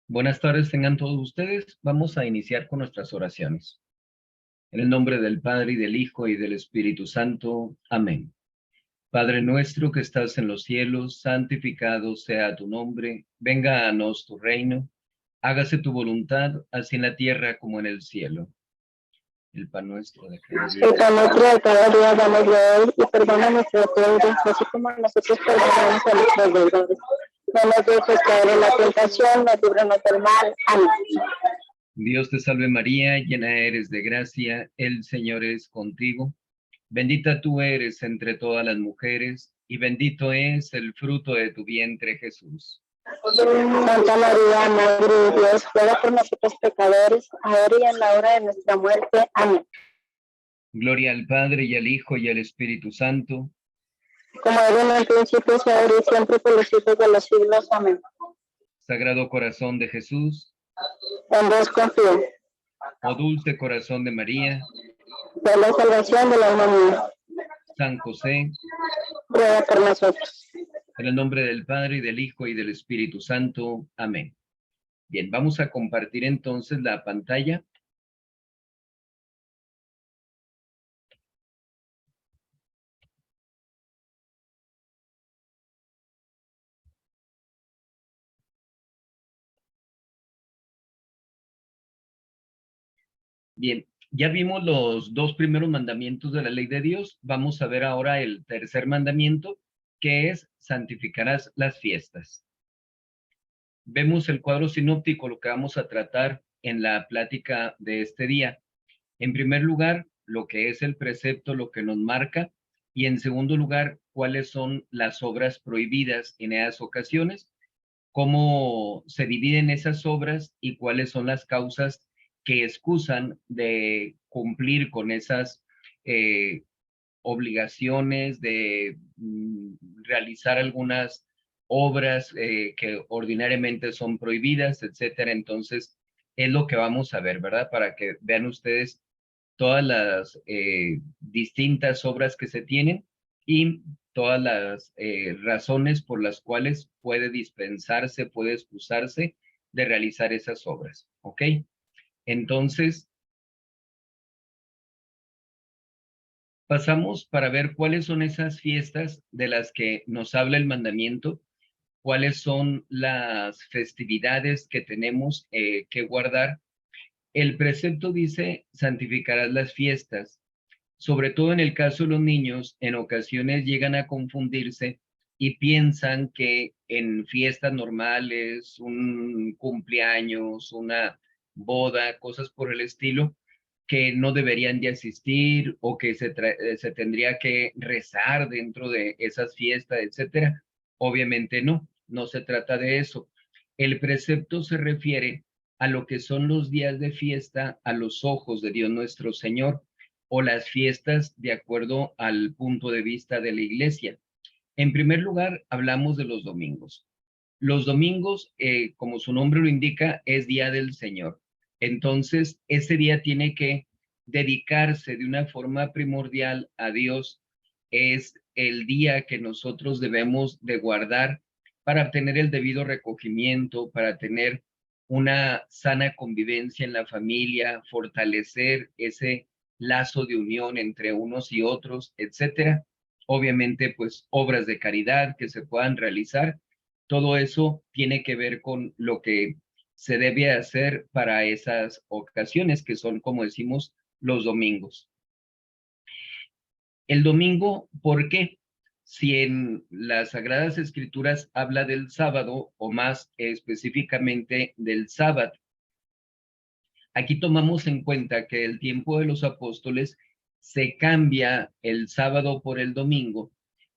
Buenas tardes tengan todos ustedes. Vamos a iniciar con nuestras oraciones. En el nombre del Padre, y del Hijo, y del Espíritu Santo. Amén. Padre nuestro que estás en los cielos, santificado sea tu nombre. Venga a nos tu reino. Hágase tu voluntad, así en la tierra como en el cielo. El pan nuestro de cada día. El pan nuestro de cada día dámoslo hoy y perdona nuestros deudos, así como nosotros perdonamos a nuestros deudores. No nos dejes caer en la tentación, mas líbranos del mal. Amén. Dios te salve María, llena eres de gracia, el Señor es contigo. Bendita tú eres entre todas las mujeres, y bendito es el fruto de tu vientre, Jesús. Santa María, Madre de Dios, ruega por nosotros pecadores, ahora y en la hora de nuestra muerte. Amén. Gloria al Padre, y al Hijo, y al Espíritu Santo. Como era en el principio, ahora y siempre, por los siglos de los siglos. Amén. Sagrado Corazón de Jesús. En Dios confío. Oh dulce corazón de María. De la salvación de la humanidad. San José. Ruega por nosotros. En el nombre del Padre, y del Hijo, y del Espíritu Santo. Amén. Bien, vamos a compartir entonces la pantalla. Bien, ya vimos los dos primeros mandamientos de la ley de Dios. Vamos a ver ahora el tercer mandamiento, que es santificarás las fiestas. Vemos el cuadro sinóptico, lo que vamos a tratar en la plática de este día. En primer lugar, lo que es el precepto, lo que nos marca, y en segundo lugar, cuáles son las obras prohibidas en esas ocasiones, cómo se dividen esas obras y cuáles son las causas que excusan de cumplir con esas obligaciones, de realizar algunas obras que ordinariamente son prohibidas, etcétera. Entonces, es lo que vamos a ver, ¿verdad? Para que vean ustedes todas las distintas obras que se tienen y todas las razones por las cuales puede dispensarse, puede excusarse de realizar esas obras, ¿ok? Entonces, pasamos para ver cuáles son esas fiestas de las que nos habla el mandamiento, cuáles son las festividades que tenemos que guardar. El precepto dice, santificarás las fiestas. Sobre todo en el caso de los niños, en ocasiones llegan a confundirse y piensan que en fiestas normales, un cumpleaños, una boda, cosas por el estilo, que no deberían de asistir o que se tendría que rezar dentro de esas fiestas, etcétera. Obviamente no, no se trata de eso. El precepto se refiere a lo que son los días de fiesta a los ojos de Dios nuestro Señor, o las fiestas de acuerdo al punto de vista de la iglesia. En primer lugar, hablamos de los domingos. Los domingos, como su nombre lo indica, es día del Señor. Entonces, ese día tiene que dedicarse de una forma primordial a Dios. Es el día que nosotros debemos de guardar para tener el debido recogimiento, para tener una sana convivencia en la familia, fortalecer ese lazo de unión entre unos y otros, etcétera. Obviamente, pues obras de caridad que se puedan realizar. Todo eso tiene que ver con lo que se debe hacer para esas ocasiones que son, como decimos, los domingos. El domingo, ¿por qué? Si en las Sagradas Escrituras habla del sábado, o más específicamente del sábado, aquí tomamos en cuenta que el tiempo de los apóstoles se cambia el sábado por el domingo,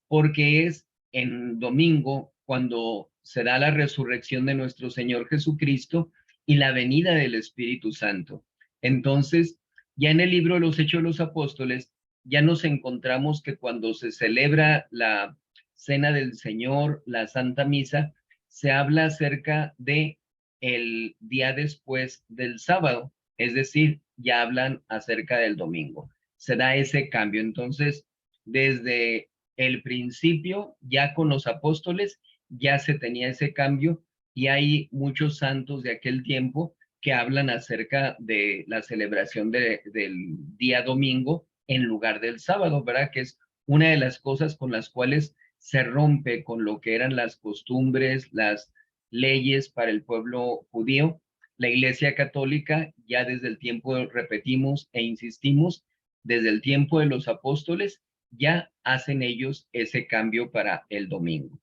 porque es en domingo cuando se da la resurrección de nuestro Señor Jesucristo y la venida del Espíritu Santo. Entonces, ya en el libro de los Hechos de los Apóstoles, ya nos encontramos que cuando se celebra la Cena del Señor, la Santa Misa, se habla acerca de el día después del sábado, es decir, ya hablan acerca del domingo. Se da ese cambio. Entonces, desde el principio, ya con los apóstoles, ya se tenía ese cambio y hay muchos santos de aquel tiempo que hablan acerca de la celebración del día domingo en lugar del sábado, ¿verdad? Que es una de las cosas con las cuales se rompe con lo que eran las costumbres, las leyes para el pueblo judío. La Iglesia Católica ya desde el tiempo, repetimos e insistimos, desde el tiempo de los apóstoles, ya hacen ellos ese cambio para el domingo.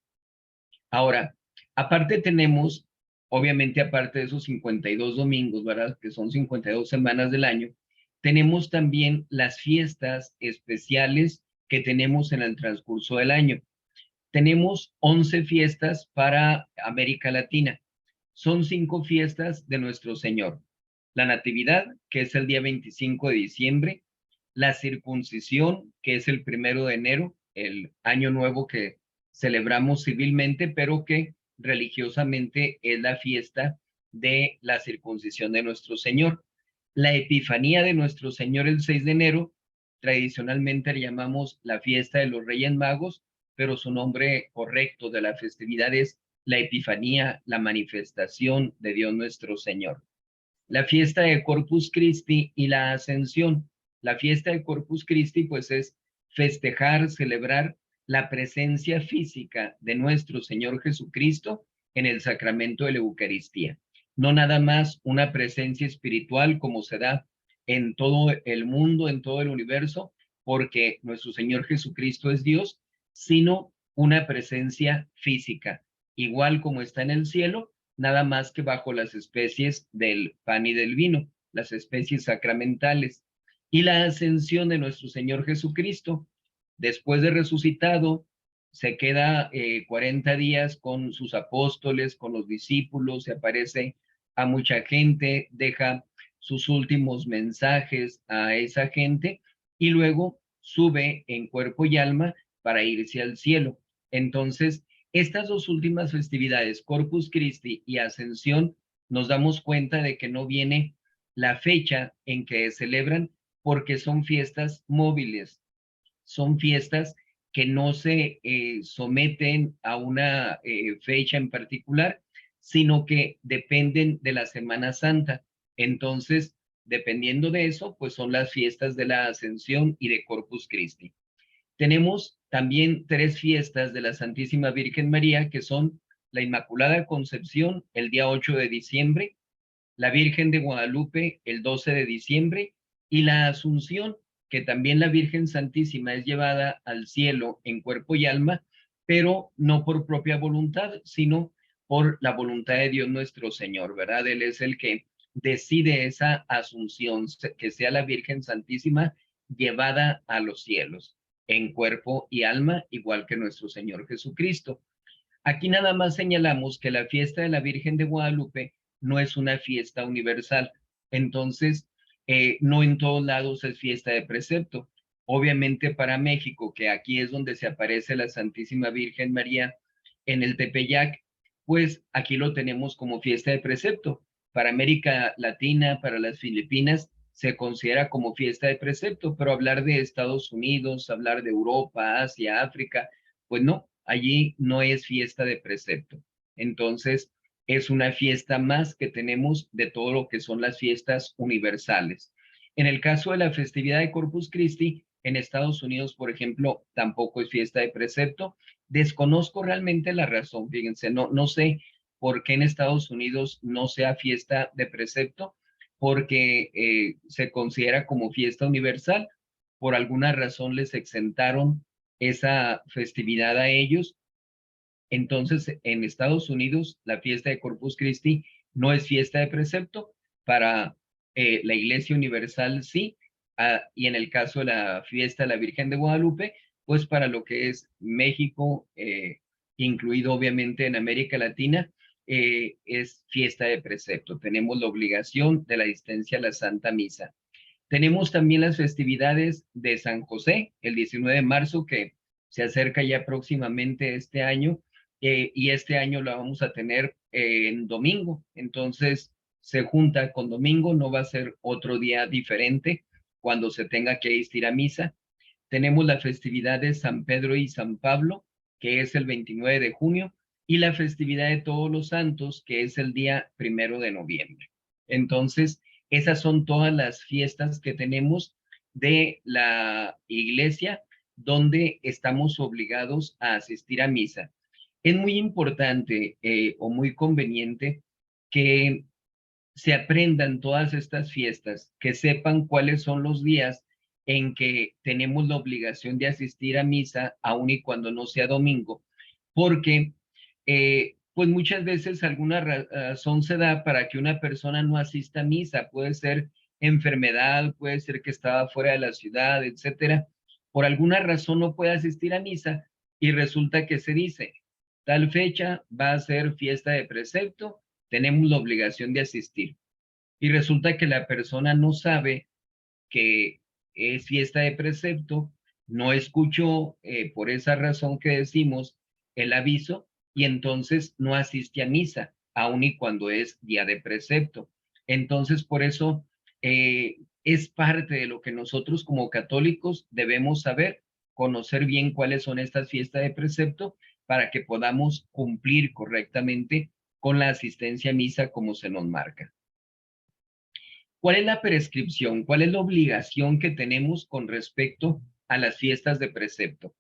Ahora, aparte tenemos, obviamente aparte de esos 52 domingos, ¿verdad? Que son 52 semanas del año, tenemos también las fiestas especiales que tenemos en el transcurso del año. Tenemos 11 fiestas para América Latina. Son 5 fiestas de nuestro Señor. La Natividad, que es el día 25 de diciembre, la circuncisión, que es el 1 de enero, el año nuevo que celebramos civilmente, pero que religiosamente es la fiesta de la circuncisión de nuestro Señor. La Epifanía de nuestro Señor el 6 de enero, tradicionalmente le llamamos la fiesta de los Reyes Magos, pero su nombre correcto de la festividad es la Epifanía, la manifestación de Dios nuestro Señor. La fiesta de Corpus Christi y la Ascensión. La fiesta de Corpus Christi pues es festejar, celebrar la presencia física de nuestro Señor Jesucristo en el sacramento de la Eucaristía. No nada más una presencia espiritual como se da en todo el mundo, en todo el universo, porque nuestro Señor Jesucristo es Dios, sino una presencia física, igual como está en el cielo, nada más que bajo las especies del pan y del vino, las especies sacramentales. Y la ascensión de nuestro Señor Jesucristo, después de resucitado, se queda 40 días con sus apóstoles, con los discípulos, se aparece a mucha gente, deja sus últimos mensajes a esa gente y luego sube en cuerpo y alma para irse al cielo. Entonces, estas dos últimas festividades, Corpus Christi y Ascensión, nos damos cuenta de que no viene la fecha en que celebran porque son fiestas móviles, son fiestas que no se someten a una fecha en particular, sino que dependen de la Semana Santa. Entonces, dependiendo de eso, pues son las fiestas de la Ascensión y de Corpus Christi. Tenemos también 3 fiestas de la Santísima Virgen María, que son la Inmaculada Concepción el día 8 de diciembre, la Virgen de Guadalupe el 12 de diciembre y la Asunción, que también la Virgen Santísima es llevada al cielo en cuerpo y alma, pero no por propia voluntad, sino por la voluntad de Dios nuestro Señor, ¿verdad? Él es el que decide esa asunción, que sea la Virgen Santísima llevada a los cielos en cuerpo y alma, igual que nuestro Señor Jesucristo. Aquí nada más señalamos que la fiesta de la Virgen de Guadalupe no es una fiesta universal. Entonces, no en todos lados es fiesta de precepto. Obviamente para México, que aquí es donde se aparece la Santísima Virgen María en el Tepeyac, pues aquí lo tenemos como fiesta de precepto. Para América Latina, para las Filipinas, se considera como fiesta de precepto, pero hablar de Estados Unidos, hablar de Europa, Asia, África, pues no, allí no es fiesta de precepto. Entonces, es una fiesta más que tenemos de todo lo que son las fiestas universales. En el caso de la festividad de Corpus Christi, en Estados Unidos, por ejemplo, tampoco es fiesta de precepto. Desconozco realmente la razón, fíjense, no sé por qué en Estados Unidos no sea fiesta de precepto, porque se considera como fiesta universal. Por alguna razón les exentaron esa festividad a ellos. Entonces, en Estados Unidos, la fiesta de Corpus Christi no es fiesta de precepto, para la Iglesia Universal sí, y en el caso de la fiesta de la Virgen de Guadalupe, pues para lo que es México, incluido obviamente en América Latina, es fiesta de precepto. Tenemos la obligación de la asistencia a la Santa Misa. Tenemos también las festividades de San José, el 19 de marzo, que se acerca ya próximamente este año, y este año la vamos a tener en domingo. Entonces, se junta con domingo, no va a ser otro día diferente cuando se tenga que asistir a misa. Tenemos la festividad de San Pedro y San Pablo, que es el 29 de junio. y la festividad de Todos los Santos, que es el día 1 de noviembre. Entonces, esas son todas las fiestas que tenemos de la iglesia donde estamos obligados a asistir a misa. Es muy importante o muy conveniente que se aprendan todas estas fiestas, que sepan cuáles son los días en que tenemos la obligación de asistir a misa, aun y cuando no sea domingo, porque pues muchas veces alguna razón se da para que una persona no asista a misa. Puede ser enfermedad, puede ser que estaba fuera de la ciudad, etcétera. Por alguna razón no puede asistir a misa y resulta que se dice, tal fecha va a ser fiesta de precepto, tenemos la obligación de asistir. Y resulta que la persona no sabe que es fiesta de precepto, no escuchó por esa razón que decimos el aviso y entonces no asiste a misa, aun y cuando es día de precepto. Entonces, por eso es parte de lo que nosotros como católicos debemos saber, conocer bien cuáles son estas fiestas de precepto para que podamos cumplir correctamente con la asistencia a misa como se nos marca. ¿Cuál es la prescripción? ¿Cuál es la obligación que tenemos con respecto a las fiestas de precepto?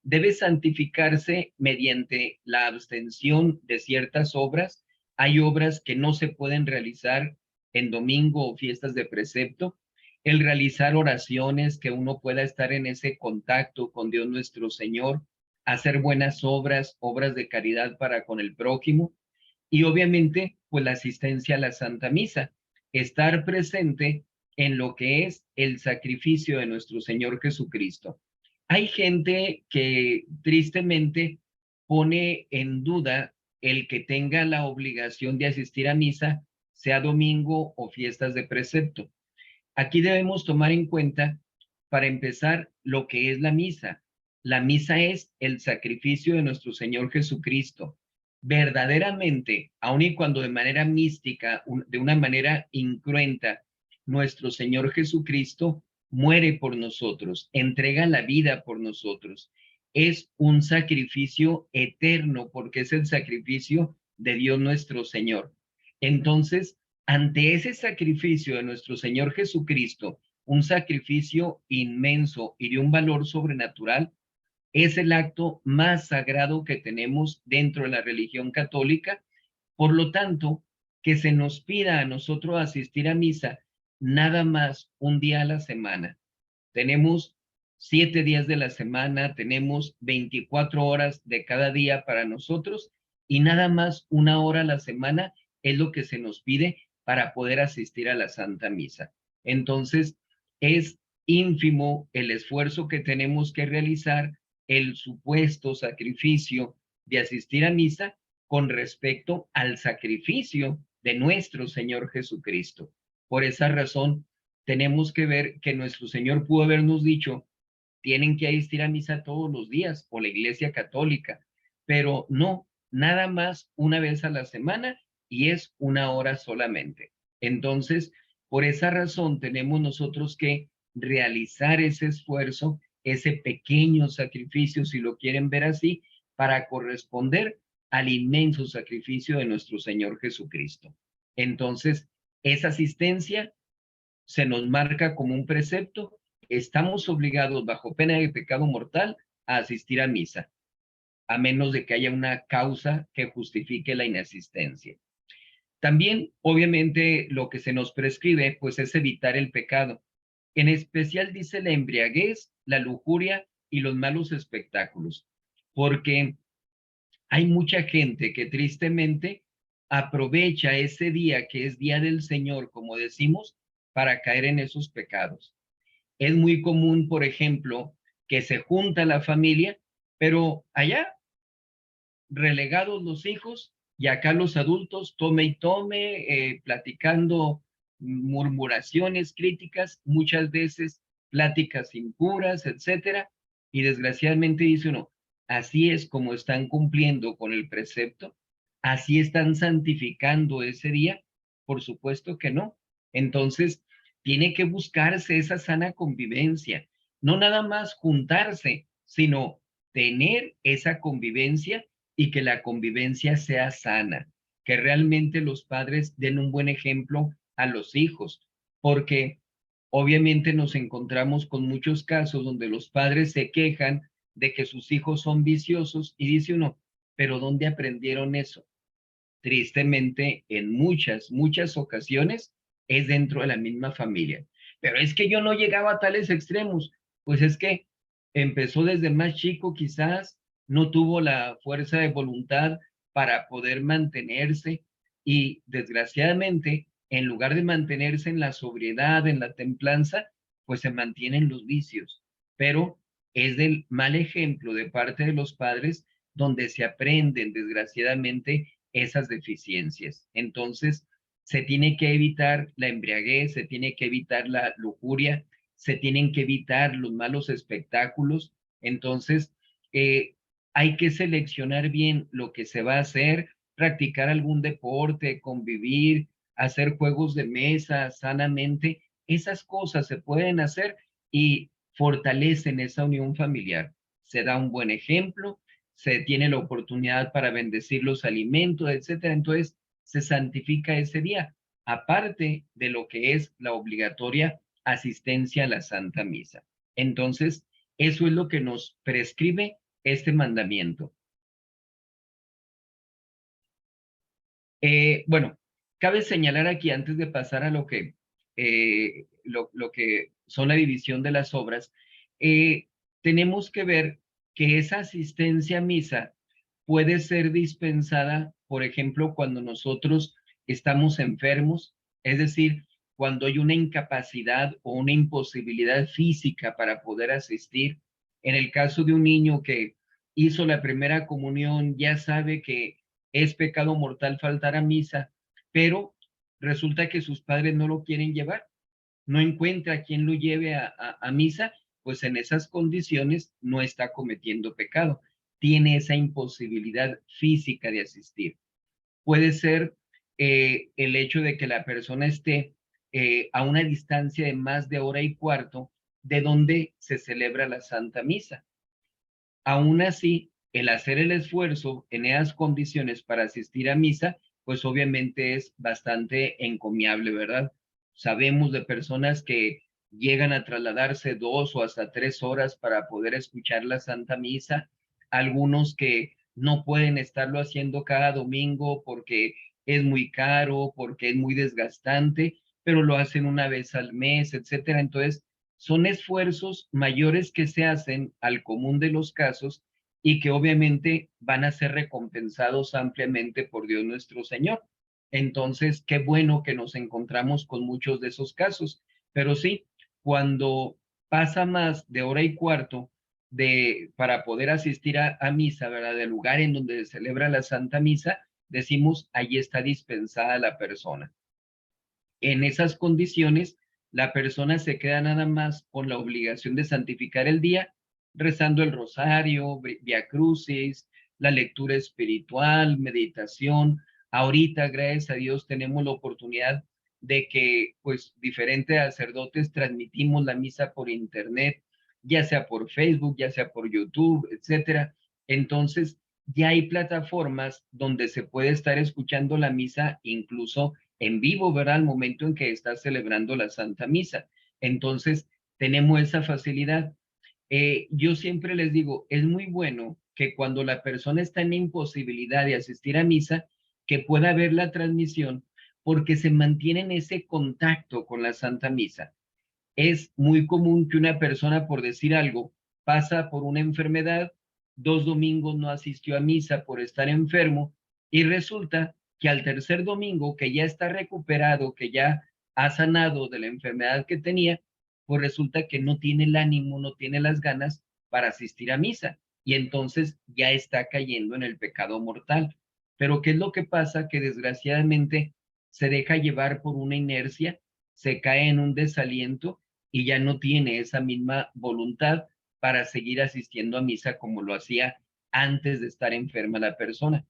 Debe santificarse mediante la abstención de ciertas obras. Hay obras que no se pueden realizar en domingo o fiestas de precepto. El realizar oraciones, que uno pueda estar en ese contacto con Dios nuestro Señor, hacer buenas obras, obras de caridad para con el prójimo. Y obviamente, pues la asistencia a la Santa Misa, estar presente en lo que es el sacrificio de nuestro Señor Jesucristo. Hay gente que tristemente pone en duda el que tenga la obligación de asistir a misa, sea domingo o fiestas de precepto. Aquí debemos tomar en cuenta, para empezar, lo que es la misa. La misa es el sacrificio de nuestro Señor Jesucristo. Verdaderamente, aun y cuando de manera mística, de una manera incruenta, nuestro Señor Jesucristo muere por nosotros, entrega la vida por nosotros. Es un sacrificio eterno porque es el sacrificio de Dios nuestro Señor. Entonces, ante ese sacrificio de nuestro Señor Jesucristo, un sacrificio inmenso y de un valor sobrenatural, es el acto más sagrado que tenemos dentro de la religión católica. Por lo tanto, que se nos pida a nosotros asistir a misa nada más un día a la semana. Tenemos 7 días de la semana, tenemos 24 horas de cada día para nosotros y nada más 1 hora a la semana es lo que se nos pide para poder asistir a la Santa Misa. Entonces, es ínfimo el esfuerzo que tenemos que realizar, el supuesto sacrificio de asistir a misa con respecto al sacrificio de nuestro Señor Jesucristo. Por esa razón, tenemos que ver que nuestro Señor pudo habernos dicho, tienen que asistir a misa todos los días, o la Iglesia Católica, pero no, nada más una vez a la semana y es 1 hora solamente. Entonces, por esa razón tenemos nosotros que realizar ese esfuerzo, ese pequeño sacrificio, si lo quieren ver así, para corresponder al inmenso sacrificio de nuestro Señor Jesucristo. Entonces, esa asistencia se nos marca como un precepto, estamos obligados bajo pena de pecado mortal a asistir a misa, a menos de que haya una causa que justifique la inasistencia. También, obviamente, lo que se nos prescribe, pues es evitar el pecado. En especial dice la embriaguez, la lujuria y los malos espectáculos, porque hay mucha gente que tristemente aprovecha ese día que es Día del Señor, como decimos, para caer en esos pecados. Es muy común, por ejemplo, que se junta la familia, pero allá relegados los hijos y acá los adultos tome y tome, platicando murmuraciones, críticas, muchas veces pláticas impuras, etcétera. Y desgraciadamente dice uno, así es como están cumpliendo con el precepto, así están santificando ese día. Por supuesto que no. Entonces, tiene que buscarse esa sana convivencia, no nada más juntarse, sino tener esa convivencia y que la convivencia sea sana, que realmente los padres den un buen ejemplo a los hijos, porque obviamente nos encontramos con muchos casos donde los padres se quejan de que sus hijos son viciosos y dice uno, pero ¿dónde aprendieron eso? Tristemente, en muchas ocasiones es dentro de la misma familia. Pero es que yo no llegaba a tales extremos. Pues es que empezó desde más chico quizás, no tuvo la fuerza de voluntad para poder mantenerse y desgraciadamente, en lugar de mantenerse en la sobriedad, en la templanza, pues se mantienen los vicios. Pero es del mal ejemplo de parte de los padres donde se aprenden desgraciadamente esas deficiencias. Entonces, se tiene que evitar la embriaguez, se tiene que evitar la lujuria, se tienen que evitar los malos espectáculos. Entonces, hay que seleccionar bien lo que se va a hacer, practicar algún deporte, convivir, hacer juegos de mesa sanamente. Esas cosas se pueden hacer y fortalecen esa unión familiar. Se da un buen ejemplo, se tiene la oportunidad para bendecir los alimentos, etcétera. Entonces, se santifica ese día, aparte de lo que es la obligatoria asistencia a la Santa Misa. Entonces, eso es lo que nos prescribe este mandamiento. Bueno, cabe señalar aquí, antes de pasar a lo que son la división de las obras, tenemos que ver que esa asistencia a misa puede ser dispensada, por ejemplo, cuando nosotros estamos enfermos, es decir, cuando hay una incapacidad o una imposibilidad física para poder asistir. En el caso de un niño que hizo la primera comunión, ya sabe que es pecado mortal faltar a misa, pero resulta que sus padres no lo quieren llevar, no encuentra quien lo lleve a misa, pues en esas condiciones no está cometiendo pecado, tiene esa imposibilidad física de asistir. Puede ser el hecho de que la persona esté a una distancia de más de hora y cuarto de donde se celebra la Santa Misa. Aún así, el hacer el esfuerzo en esas condiciones para asistir a misa, pues obviamente es bastante encomiable, ¿verdad? Sabemos de personas que llegan a trasladarse 2 o hasta 3 horas para poder escuchar la Santa Misa, algunos que no pueden estarlo haciendo cada domingo porque es muy caro, porque es muy desgastante, pero lo hacen una vez al mes, etcétera. Entonces, son esfuerzos mayores que se hacen al común de los casos y que obviamente van a ser recompensados ampliamente por Dios nuestro Señor. Entonces, qué bueno que nos encontramos con muchos de esos casos. Pero sí, cuando pasa más de hora y cuarto para poder asistir a misa, ¿verdad? Del lugar en donde se celebra la Santa Misa, decimos, ahí está dispensada la persona. En esas condiciones, la persona se queda nada más con la obligación de santificar el día, rezando el rosario, via crucis, la lectura espiritual, meditación. Ahorita, gracias a Dios, tenemos la oportunidad de que, pues, diferentes sacerdotes transmitimos la misa por internet, ya sea por Facebook, ya sea por YouTube, etcétera. Entonces, ya hay plataformas donde se puede estar escuchando la misa incluso en vivo, ¿verdad? Al momento en que estás celebrando la Santa Misa. Entonces, tenemos esa facilidad. Yo siempre les digo, es muy bueno que cuando la persona está en imposibilidad de asistir a misa, que pueda ver la transmisión, porque se mantiene en ese contacto con la Santa Misa. Es muy común que una persona, por decir algo, pasa por una enfermedad, 2 domingos no asistió a misa por estar enfermo y resulta que al tercer domingo, que ya está recuperado, que ya ha sanado de la enfermedad que tenía, pues resulta que no tiene el ánimo, no tiene las ganas para asistir a misa y entonces ya está cayendo en el pecado mortal. Pero ¿qué es lo que pasa? Que desgraciadamente se deja llevar por una inercia, se cae en un desaliento y ya no tiene esa misma voluntad para seguir asistiendo a misa como lo hacía antes de estar enferma la persona.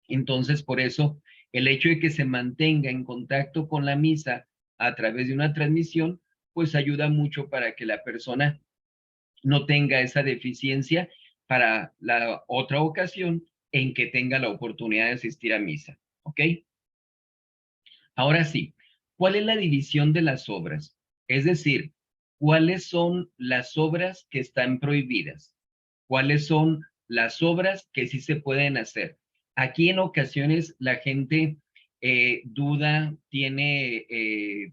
Entonces, por eso, el hecho de que se mantenga en contacto con la misa a través de una transmisión, pues ayuda mucho para que la persona no tenga esa deficiencia para la otra ocasión en que tenga la oportunidad de asistir a misa. ¿Ok? Ahora sí, ¿cuál es la división de las obras? Es decir, ¿cuáles son las obras que están prohibidas? ¿Cuáles son las obras que sí se pueden hacer? Aquí en ocasiones la gente duda, tiene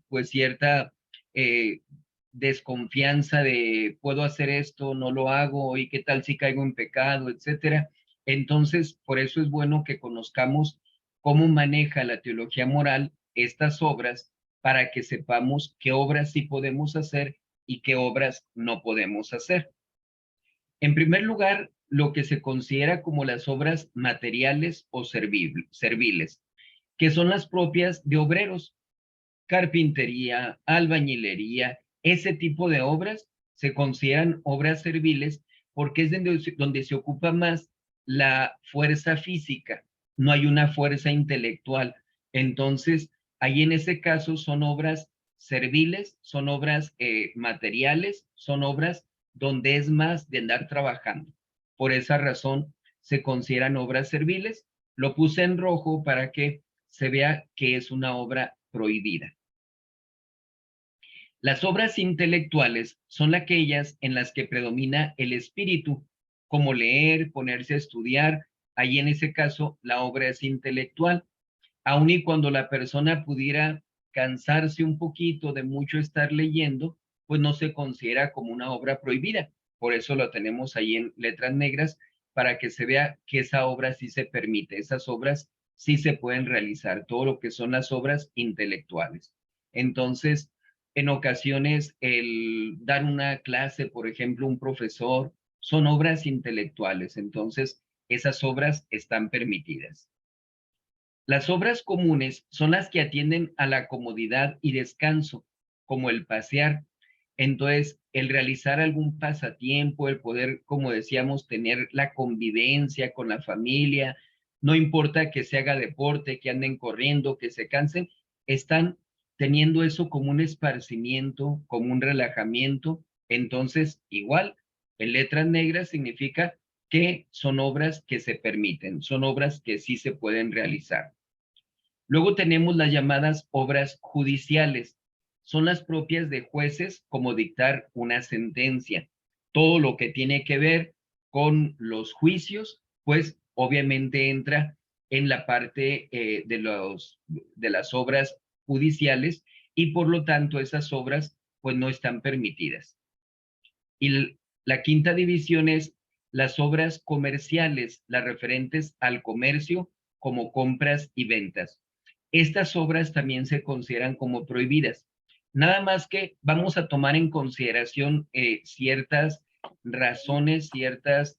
pues cierta eh, desconfianza de puedo hacer esto, no lo hago, y qué tal si caigo en pecado, etcétera. Entonces, por eso es bueno que conozcamos cómo maneja la teología moral estas obras para que sepamos qué obras sí podemos hacer y qué obras no podemos hacer. En primer lugar, lo que se considera como las obras materiales o serviles, que son las propias de obreros, carpintería, albañilería, ese tipo de obras se consideran obras serviles porque es donde se ocupa más la fuerza física, no hay una fuerza intelectual. Entonces, ahí en ese caso son obras serviles, son obras materiales, son obras donde es más de andar trabajando. Por esa razón se consideran obras serviles. Lo puse en rojo para que se vea que es una obra prohibida. Las obras intelectuales son aquellas en las que predomina el espíritu, como leer, ponerse a estudiar. Ahí en ese caso la obra es intelectual, aun y cuando la persona pudiera cansarse un poquito de mucho estar leyendo, pues no se considera como una obra prohibida. Por eso lo tenemos ahí en letras negras, para que se vea que esa obra sí se permite, esas obras sí se pueden realizar, todo lo que son las obras intelectuales. Entonces, en ocasiones el dar una clase, por ejemplo, un profesor, son obras intelectuales, entonces esas obras están permitidas. Las obras comunes son las que atienden a la comodidad y descanso, como el pasear. Entonces, el realizar algún pasatiempo, el poder, como decíamos, tener la convivencia con la familia, no importa que se haga deporte, que anden corriendo, que se cansen, están teniendo eso como un esparcimiento, como un relajamiento. Entonces, igual, en letras negras significa que son obras que se permiten, son obras que sí se pueden realizar. Luego tenemos las llamadas obras judiciales. Son las propias de jueces, como dictar una sentencia. Todo lo que tiene que ver con los juicios, pues obviamente entra en la parte de las obras judiciales, y por lo tanto esas obras pues no están permitidas. Y la quinta división es las obras comerciales, las referentes al comercio, como compras y ventas. Estas obras también se consideran como prohibidas. Nada más que vamos a tomar en consideración ciertas razones, ciertos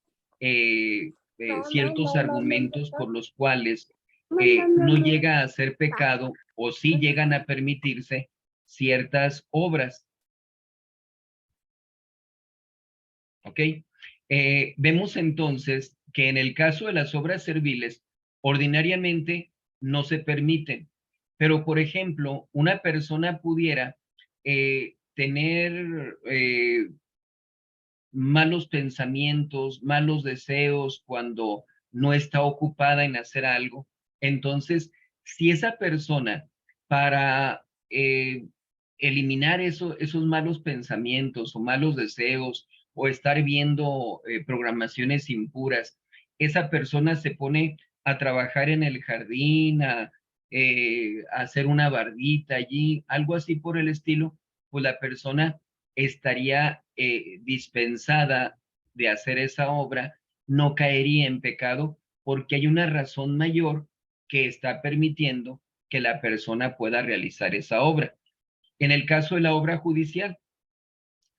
argumentos por los cuales no llega a ser pecado o sí llegan a permitirse ciertas obras. ¿Ok? Vemos entonces que en el caso de las obras serviles, ordinariamente no se permiten, pero por ejemplo, una persona pudiera tener malos pensamientos, malos deseos cuando no está ocupada en hacer algo. Entonces, si esa persona para eliminar esos malos pensamientos o malos deseos o estar viendo programaciones impuras, esa persona se pone a trabajar en el jardín, a hacer una bardita allí, algo así por el estilo, pues la persona estaría dispensada de hacer esa obra, no caería en pecado porque hay una razón mayor que está permitiendo que la persona pueda realizar esa obra. En el caso de la obra judicial,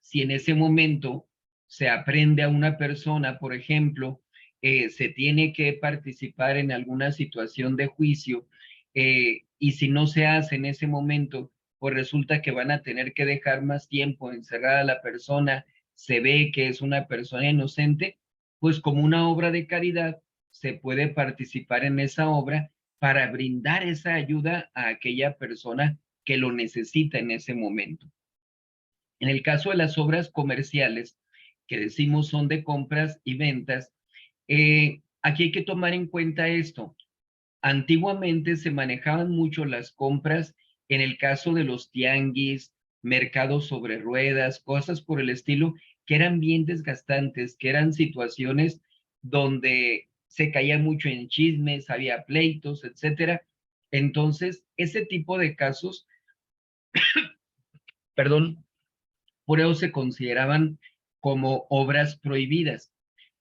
si en ese momento se aprende a una persona, por ejemplo, se tiene que participar en alguna situación de juicio, y si no se hace en ese momento, pues resulta que van a tener que dejar más tiempo encerrada a la persona, se ve que es una persona inocente, pues como una obra de caridad se puede participar en esa obra para brindar esa ayuda a aquella persona que lo necesita en ese momento. En el caso de las obras comerciales, que decimos son de compras y ventas, Aquí hay que tomar en cuenta esto. Antiguamente se manejaban mucho las compras en el caso de los tianguis, mercados sobre ruedas, cosas por el estilo, que eran bien desgastantes, que eran situaciones donde se caía mucho en chismes, había pleitos, etcétera. Entonces, ese tipo de casos, perdón, por eso se consideraban como obras prohibidas.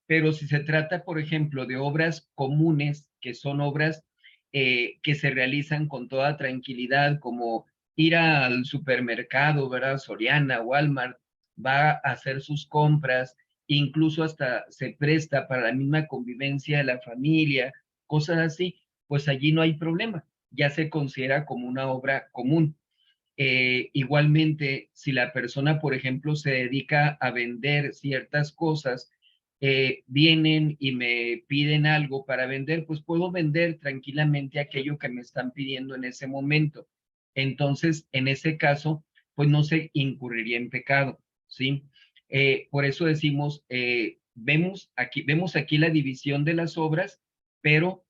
Pero si se trata, por ejemplo, de obras comunes, que son obras que se realizan con toda tranquilidad, como ir al supermercado, ¿verdad? Soriana, Walmart, va a hacer sus compras, incluso hasta se presta para la misma convivencia de la familia, cosas así, pues allí no hay problema, ya se considera como una obra común. Igualmente, si la persona, por ejemplo, se dedica a vender ciertas cosas, vienen y me piden algo para vender, pues puedo vender tranquilamente aquello que me están pidiendo en ese momento. Entonces, en ese caso, pues no se incurriría en pecado, ¿sí? Por eso decimos, vemos aquí la división de las obras, pero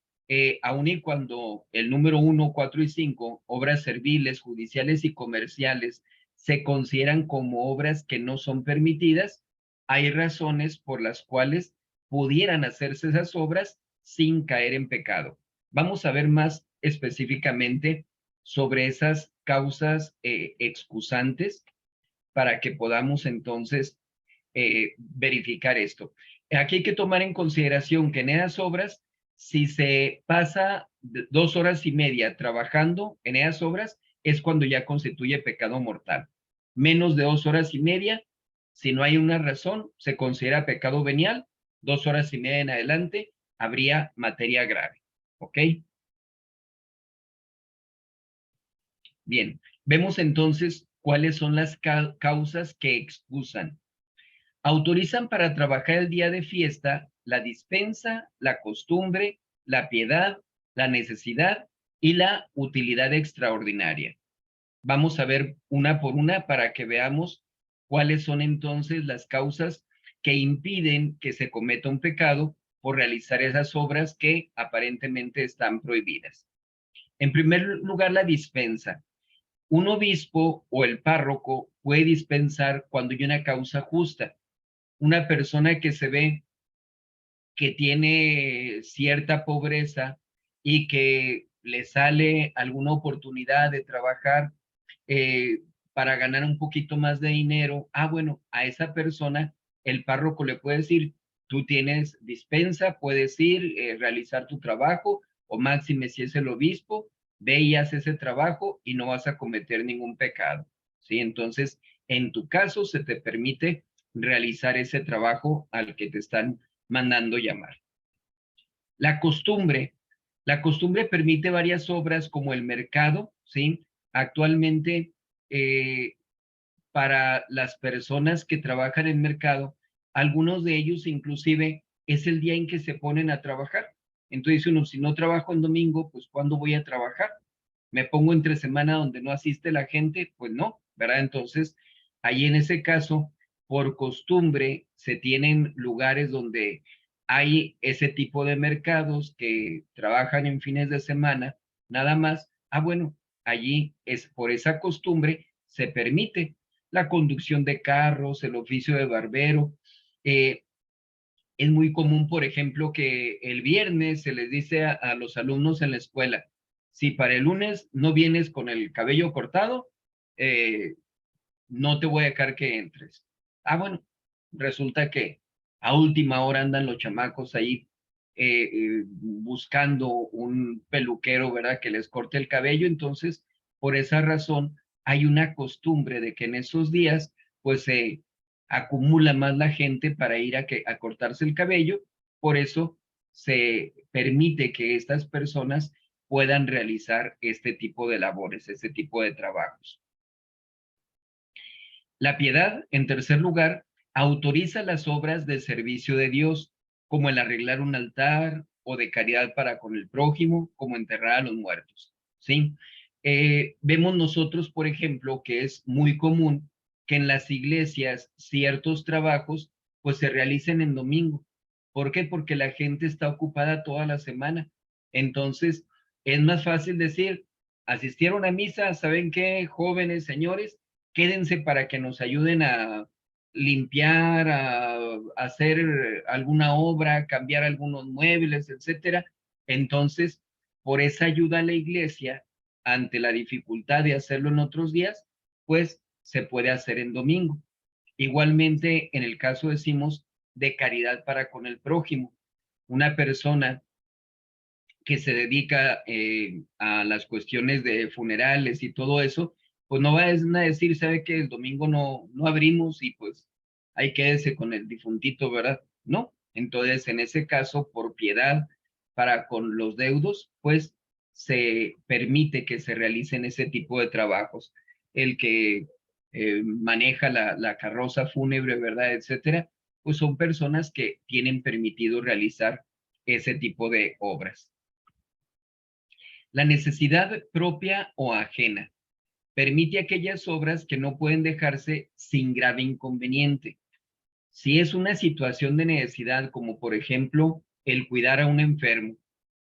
aun y cuando el número 1, 4 y 5, obras serviles, judiciales y comerciales, se consideran como obras que no son permitidas, hay razones por las cuales pudieran hacerse esas obras sin caer en pecado. Vamos a ver más específicamente sobre esas causas excusantes para que podamos entonces verificar esto. Aquí hay que tomar en consideración que en esas obras, si se pasa 2 horas y media trabajando en esas obras, es cuando ya constituye pecado mortal. Menos de 2 horas y media, si no hay una razón, se considera pecado venial. 2 horas y media en adelante, habría materia grave. ¿Ok? Bien, vemos entonces cuáles son las causas que excusan. Autorizan para trabajar el día de fiesta la dispensa, la costumbre, la piedad, la necesidad y la utilidad extraordinaria. Vamos a ver una por una para que veamos cuáles son entonces las causas que impiden que se cometa un pecado por realizar esas obras que aparentemente están prohibidas. En primer lugar, la dispensa. Un obispo o el párroco puede dispensar cuando hay una causa justa. Una persona que se ve que tiene cierta pobreza y que le sale alguna oportunidad de trabajar eh, para ganar un poquito más de dinero, bueno, a esa persona el párroco le puede decir, tú tienes dispensa, puedes ir, realizar tu trabajo, o máxime si es el obispo, ve y haz ese trabajo y no vas a cometer ningún pecado, ¿sí? Entonces, en tu caso se te permite realizar ese trabajo al que te están mandando llamar. La costumbre. La costumbre permite varias obras como el mercado, ¿sí? Actualmente, eh, para las personas que trabajan en mercado, algunos de ellos inclusive es el día en que se ponen a trabajar. Entonces uno, si no trabajo en domingo, pues ¿cuándo voy a trabajar? ¿Me pongo entre semana donde no asiste la gente? Pues no, ¿verdad? Entonces, ahí en ese caso, por costumbre, se tienen lugares donde hay ese tipo de mercados que trabajan en fines de semana, nada más. Bueno, allí es por esa costumbre, se permite la conducción de carros, el oficio de barbero. Es muy común, por ejemplo, que el viernes se les dice a los alumnos en la escuela, si para el lunes no vienes con el cabello cortado, eh, no te voy a dejar que entres. Bueno, resulta que a última hora andan los chamacos ahí buscando un peluquero, ¿verdad? Que les corte el cabello. Entonces, por esa razón, hay una costumbre de que en esos días, pues se acumula más la gente para ir a cortarse el cabello. Por eso se permite que estas personas puedan realizar este tipo de labores, este tipo de trabajos. La piedad, en tercer lugar, autoriza las obras de servicio de Dios, como el arreglar un altar o de caridad para con el prójimo, como enterrar a los muertos. ¿Sí? Vemos nosotros, por ejemplo, que es muy común que en las iglesias ciertos trabajos pues se realicen en domingo. ¿Por qué? Porque la gente está ocupada toda la semana. Entonces, es más fácil decir, asistieron a misa, ¿saben qué, jóvenes, señores? Quédense para que nos ayuden a limpiar, a hacer alguna obra, cambiar algunos muebles, etcétera. Entonces, por esa ayuda a la iglesia, ante la dificultad de hacerlo en otros días, pues se puede hacer en domingo. Igualmente, en el caso decimos de caridad para con el prójimo, una persona que se dedica a las cuestiones de funerales y todo eso, pues no va a decir, sabe que el domingo no abrimos y pues ahí quédese con el difuntito, ¿verdad? No. Entonces, en ese caso, por piedad para con los deudos, pues se permite que se realicen ese tipo de trabajos. El que maneja la carroza fúnebre, ¿verdad? Etcétera, pues son personas que tienen permitido realizar ese tipo de obras. La necesidad propia o ajena permite aquellas obras que no pueden dejarse sin grave inconveniente. Si es una situación de necesidad, como por ejemplo el cuidar a un enfermo,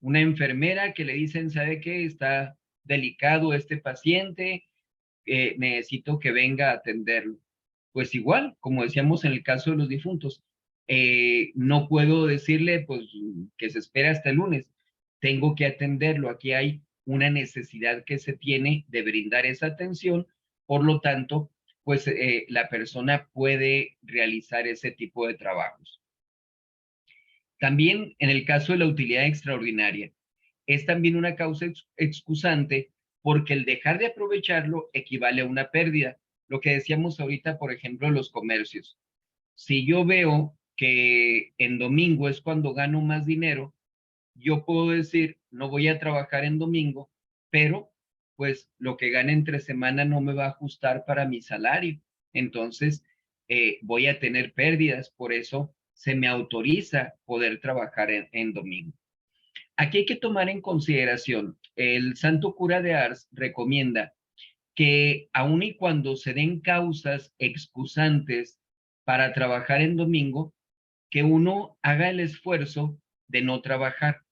una enfermera que le dicen, ¿sabe qué? Está delicado este paciente, necesito que venga a atenderlo. Pues igual, como decíamos en el caso de los difuntos, no puedo decirle pues que se espera hasta el lunes, tengo que atenderlo. Aquí hay una necesidad que se tiene de brindar esa atención, por lo tanto, pues la persona puede realizar ese tipo de trabajos. También en el caso de la utilidad extraordinaria, es también una causa excusante porque el dejar de aprovecharlo equivale a una pérdida. Lo que decíamos ahorita, por ejemplo, los comercios. Si yo veo que en domingo es cuando gano más dinero, yo puedo decir, no voy a trabajar en domingo, pero pues lo que gane entre semana no me va a ajustar para mi salario. Entonces, voy a tener pérdidas, por eso se me autoriza poder trabajar en domingo. Aquí hay que tomar en consideración, el santo cura de Ars recomienda que aun y cuando se den causas excusantes para trabajar en domingo, que uno haga el esfuerzo de no trabajar,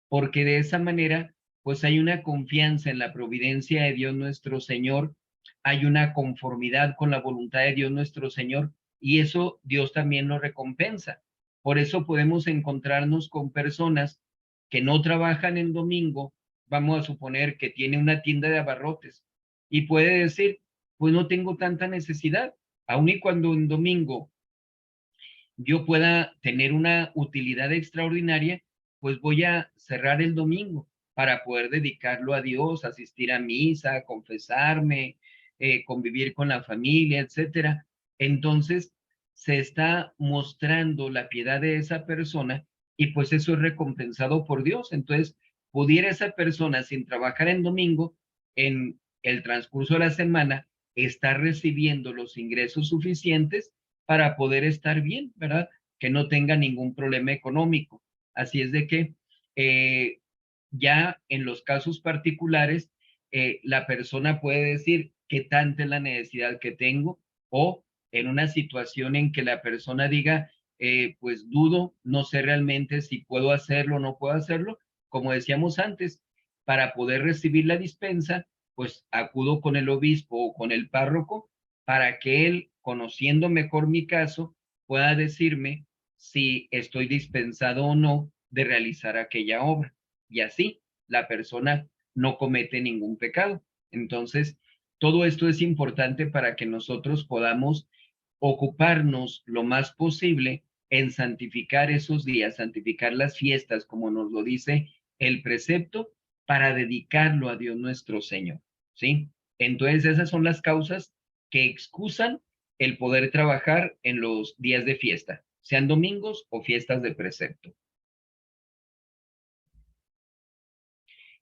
porque de esa manera, pues hay una confianza en la providencia de Dios nuestro Señor, hay una conformidad con la voluntad de Dios nuestro Señor, y eso Dios también lo recompensa. Por eso podemos encontrarnos con personas que no trabajan en domingo, vamos a suponer que tiene una tienda de abarrotes, y puede decir, pues no tengo tanta necesidad, aun y cuando en domingo yo pueda tener una utilidad extraordinaria, pues voy a cerrar el domingo para poder dedicarlo a Dios, asistir a misa, confesarme, convivir con la familia, etcétera. Entonces, se está mostrando la piedad de esa persona y pues eso es recompensado por Dios. Entonces, pudiera esa persona, sin trabajar en domingo, en el transcurso de la semana, estar recibiendo los ingresos suficientes para poder estar bien, ¿verdad? Que no tenga ningún problema económico. Así es de que eh, ya en los casos particulares, la persona puede decir qué tanta es la necesidad que tengo o en una situación en que la persona diga, pues dudo, no sé realmente si puedo hacerlo o no puedo hacerlo, como decíamos antes, para poder recibir la dispensa, pues acudo con el obispo o con el párroco para que él, conociendo mejor mi caso, pueda decirme si estoy dispensado o no de realizar aquella obra. Y así la persona no comete ningún pecado. Entonces, todo esto es importante para que nosotros podamos ocuparnos lo más posible en santificar esos días, santificar las fiestas, como nos lo dice el precepto, para dedicarlo a Dios nuestro Señor. ¿Sí? Entonces, esas son las causas que excusan el poder trabajar en los días de fiesta, sean domingos o fiestas de precepto.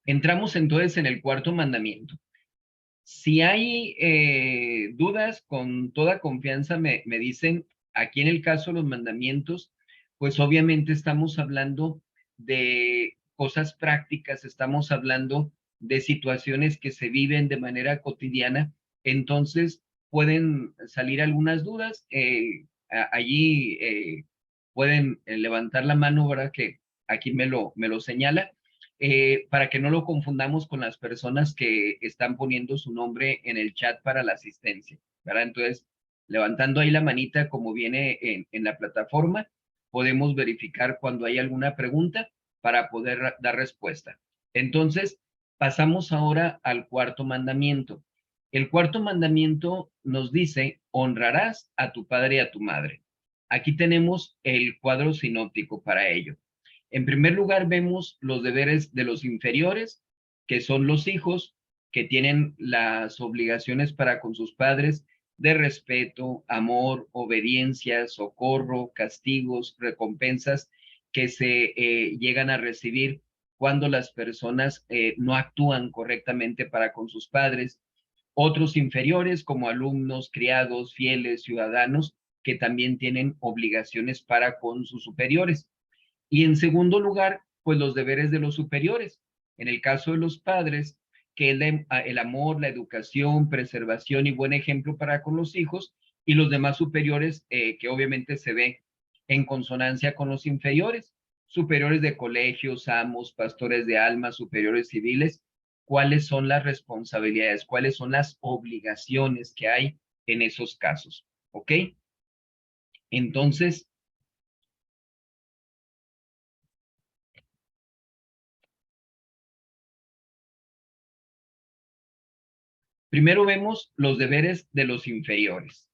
Entramos entonces en el cuarto mandamiento. Si hay dudas, con toda confianza me dicen, aquí en el caso de los mandamientos, pues obviamente estamos hablando de cosas prácticas, estamos hablando de situaciones que se viven de manera cotidiana, entonces pueden salir algunas dudas. Allí pueden levantar la mano, ¿verdad? Que aquí me lo señala, para que no lo confundamos con las personas que están poniendo su nombre en el chat para la asistencia, ¿verdad? Entonces, levantando ahí la manita como viene en la plataforma, podemos verificar cuando hay alguna pregunta para poder dar respuesta. Entonces, pasamos ahora al cuarto mandamiento. El cuarto mandamiento nos dice, honrarás a tu padre y a tu madre. Aquí tenemos el cuadro sinóptico para ello. En primer lugar, vemos los deberes de los inferiores, que son los hijos, que tienen las obligaciones para con sus padres de respeto, amor, obediencia, socorro, castigos, recompensas que se llegan a recibir cuando las personas no actúan correctamente para con sus padres. Otros inferiores como alumnos, criados, fieles, ciudadanos, que también tienen obligaciones para con sus superiores. Y en segundo lugar, pues los deberes de los superiores. En el caso de los padres, que es el amor, la educación, preservación y buen ejemplo para con los hijos, y los demás superiores, que obviamente se ve en consonancia con los inferiores, superiores de colegios, amos, pastores de almas, superiores civiles, cuáles son las responsabilidades, cuáles son las obligaciones que hay en esos casos, ¿ok? Entonces, primero vemos los deberes de los inferiores.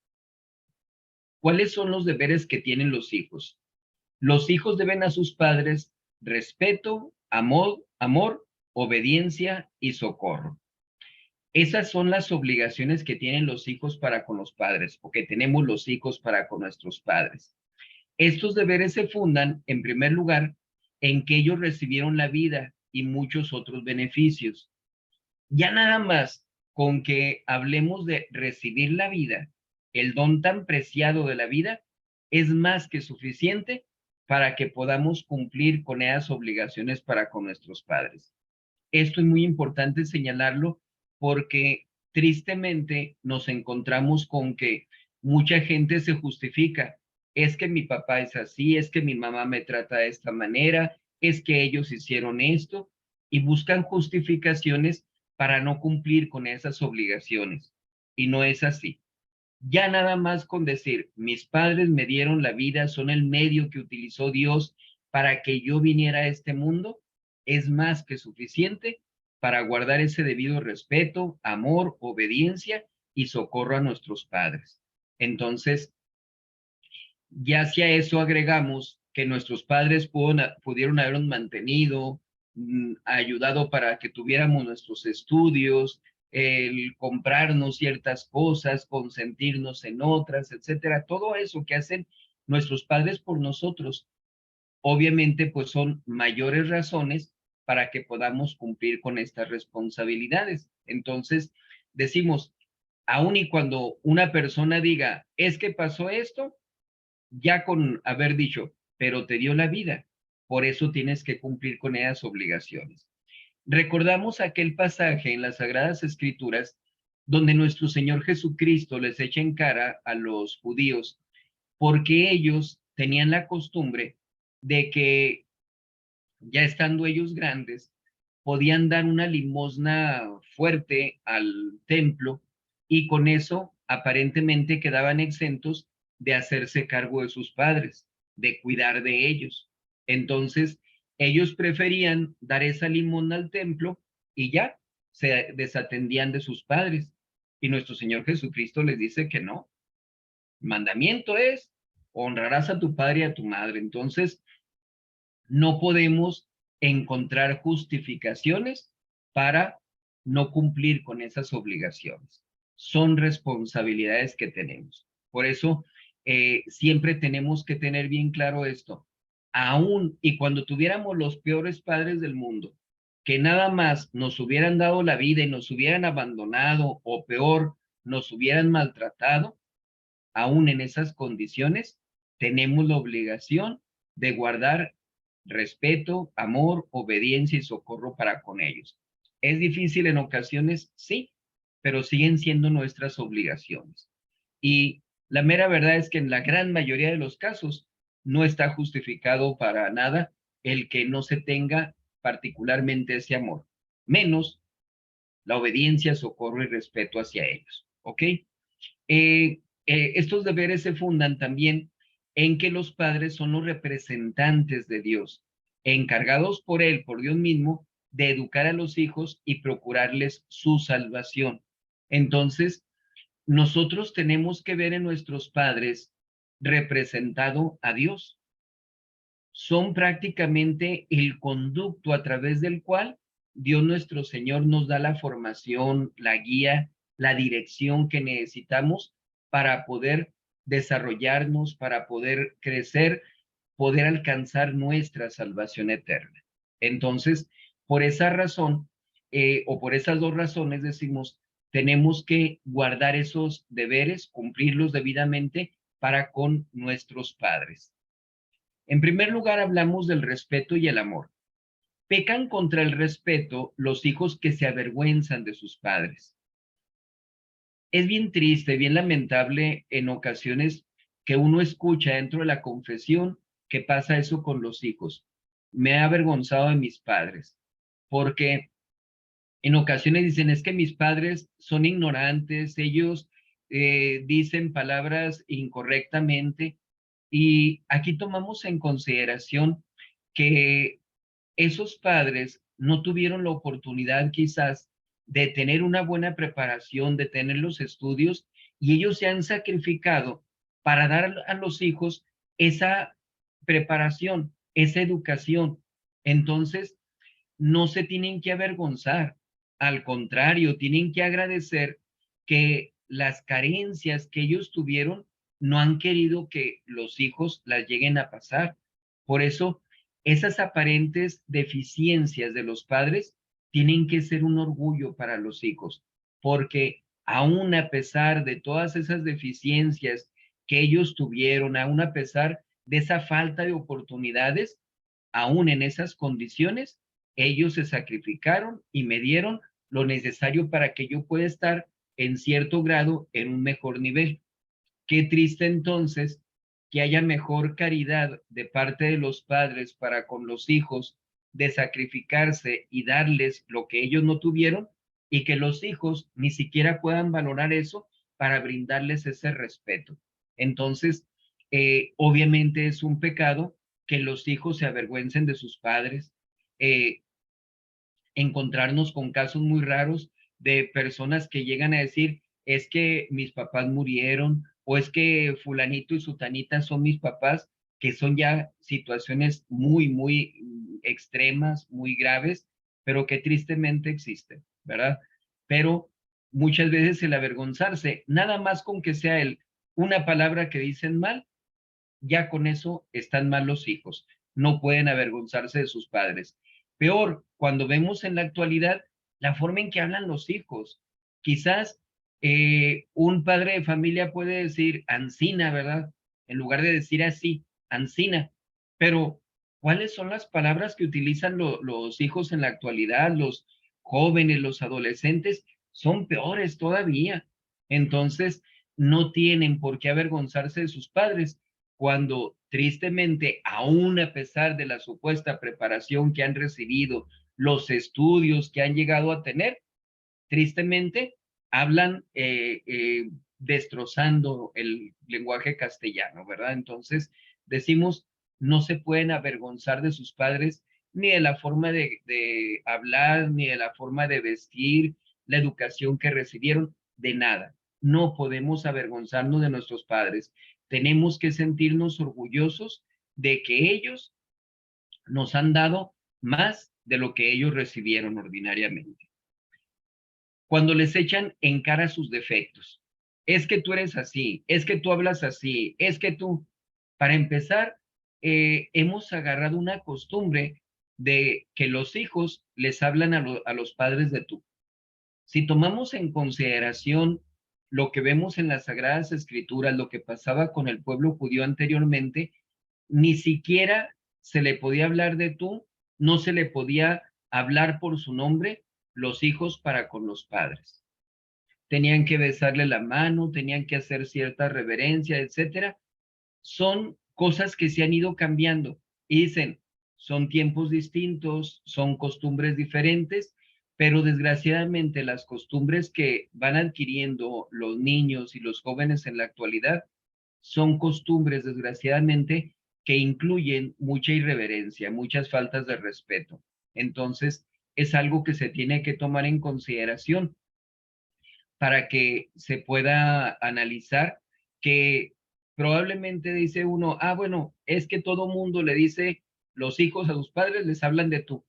¿Cuáles son los deberes que tienen los hijos? Los hijos deben a sus padres respeto, amor, obediencia y socorro. Esas son las obligaciones que tienen los hijos para con los padres, o que tenemos los hijos para con nuestros padres. Estos deberes se fundan, en primer lugar, en que ellos recibieron la vida y muchos otros beneficios. Ya nada más con que hablemos de recibir la vida, el don tan preciado de la vida, es más que suficiente para que podamos cumplir con esas obligaciones para con nuestros padres. Esto es muy importante señalarlo porque tristemente nos encontramos con que mucha gente se justifica. Es que mi papá es así, es que mi mamá me trata de esta manera, es que ellos hicieron esto y buscan justificaciones para no cumplir con esas obligaciones. Y no es así. Ya nada más con decir, mis padres me dieron la vida, son el medio que utilizó Dios para que yo viniera a este mundo, es más que suficiente para guardar ese debido respeto, amor, obediencia y socorro a nuestros padres. Entonces, ya si a eso agregamos que nuestros padres pudieron habernos mantenido, ayudado para que tuviéramos nuestros estudios, el comprarnos ciertas cosas, consentirnos en otras, etcétera. Todo eso que hacen nuestros padres por nosotros, obviamente, pues son mayores razones para que podamos cumplir con estas responsabilidades. Entonces, decimos, aun y cuando una persona diga, es que pasó esto, ya con haber dicho, pero te dio la vida, por eso tienes que cumplir con esas obligaciones. Recordamos aquel pasaje en las Sagradas Escrituras donde nuestro Señor Jesucristo les echa en cara a los judíos porque ellos tenían la costumbre de que ya estando ellos grandes, podían dar una limosna fuerte al templo y con eso aparentemente quedaban exentos de hacerse cargo de sus padres, de cuidar de ellos. Entonces, ellos preferían dar esa limosna al templo y ya se desatendían de sus padres. Y nuestro Señor Jesucristo les dice que no. El mandamiento es honrarás a tu padre y a tu madre. Entonces, no podemos encontrar justificaciones para no cumplir con esas obligaciones. Son responsabilidades que tenemos. Por eso, siempre tenemos que tener bien claro esto. Aún y cuando tuviéramos los peores padres del mundo, que nada más nos hubieran dado la vida y nos hubieran abandonado o peor, nos hubieran maltratado, aún en esas condiciones, tenemos la obligación de guardar respeto, amor, obediencia y socorro para con ellos. ¿Es difícil en ocasiones? Sí, pero siguen siendo nuestras obligaciones. Y la mera verdad es que en la gran mayoría de los casos no está justificado para nada el que no se tenga particularmente ese amor, menos la obediencia, socorro y respeto hacia ellos. ¿Ok? Estos deberes se fundan también en que los padres son los representantes de Dios, encargados por Él, por Dios mismo, de educar a los hijos y procurarles su salvación. Entonces, nosotros tenemos que ver en nuestros padres representado a Dios. Son prácticamente el conducto a través del cual Dios nuestro Señor nos da la formación, la guía, la dirección que necesitamos para poder desarrollarnos, para poder crecer, poder alcanzar nuestra salvación eterna. Entonces, por esa razón, o por esas dos razones, decimos, tenemos que guardar esos deberes, cumplirlos debidamente para con nuestros padres. En primer lugar, hablamos del respeto y el amor. Pecan contra el respeto los hijos que se avergüenzan de sus padres. Es bien triste, bien lamentable en ocasiones que uno escucha dentro de la confesión que pasa eso con los hijos. Me he avergonzado de mis padres, porque en ocasiones dicen, es que mis padres son ignorantes, ellos dicen palabras incorrectamente, y aquí tomamos en consideración que esos padres no tuvieron la oportunidad quizás de tener una buena preparación, de tener los estudios, y ellos se han sacrificado para dar a los hijos esa preparación, esa educación. Entonces, no se tienen que avergonzar, al contrario, tienen que agradecer que las carencias que ellos tuvieron no han querido que los hijos las lleguen a pasar. Por eso, esas aparentes deficiencias de los padres tienen que ser un orgullo para los hijos, porque aún a pesar de todas esas deficiencias que ellos tuvieron, aún a pesar de esa falta de oportunidades, aún en esas condiciones, ellos se sacrificaron y me dieron lo necesario para que yo pueda estar en cierto grado en un mejor nivel. Qué triste entonces que haya mejor caridad de parte de los padres para con los hijos de sacrificarse y darles lo que ellos no tuvieron y que los hijos ni siquiera puedan valorar eso para brindarles ese respeto. Entonces, obviamente es un pecado que los hijos se avergüencen de sus padres, eh, encontrarnos con casos muy raros de personas que llegan a decir, es que mis papás murieron, o es que fulanito y sutanita son mis papás, que son ya situaciones muy, muy extremas, muy graves, pero que tristemente existen, ¿verdad? Pero muchas veces el avergonzarse, nada más con que sea una palabra que dicen mal, ya con eso están mal los hijos. No pueden avergonzarse de sus padres. Peor, cuando vemos en la actualidad la forma en que hablan los hijos. Quizás un padre de familia puede decir ansina, ¿verdad? En lugar de decir así, ansina. Pero, ¿cuáles son las palabras que utilizan los hijos en la actualidad? Los jóvenes, los adolescentes, son peores todavía. Entonces, no tienen por qué avergonzarse de sus padres cuando tristemente, aún a pesar de la supuesta preparación que han recibido, los estudios que han llegado a tener, tristemente hablan destrozando el lenguaje castellano, ¿verdad? Entonces, decimos, no se pueden avergonzar de sus padres, ni de la forma de hablar, ni de la forma de vestir, la educación que recibieron, de nada. No podemos avergonzarnos de nuestros padres. Tenemos que sentirnos orgullosos de que ellos nos han dado más de lo que ellos recibieron ordinariamente. Cuando les echan en cara sus defectos, es que tú eres así, es que tú hablas así, es que tú, para empezar, hemos agarrado una costumbre de que los hijos les hablan a los padres de tú. Si tomamos en consideración lo que vemos en las Sagradas Escrituras, lo que pasaba con el pueblo judío anteriormente, ni siquiera se le podía hablar de tú, no se le podía hablar por su nombre los hijos para con los padres. Tenían que besarle la mano, tenían que hacer cierta reverencia, etcétera. Son cosas que se han ido cambiando y dicen, son tiempos distintos, son costumbres diferentes, pero desgraciadamente las costumbres que van adquiriendo los niños y los jóvenes en la actualidad son costumbres, desgraciadamente, que incluyen mucha irreverencia, muchas faltas de respeto. Entonces, es algo que se tiene que tomar en consideración para que se pueda analizar que probablemente dice uno, ah, bueno, es que todo mundo le dice, los hijos a sus padres les hablan de tú,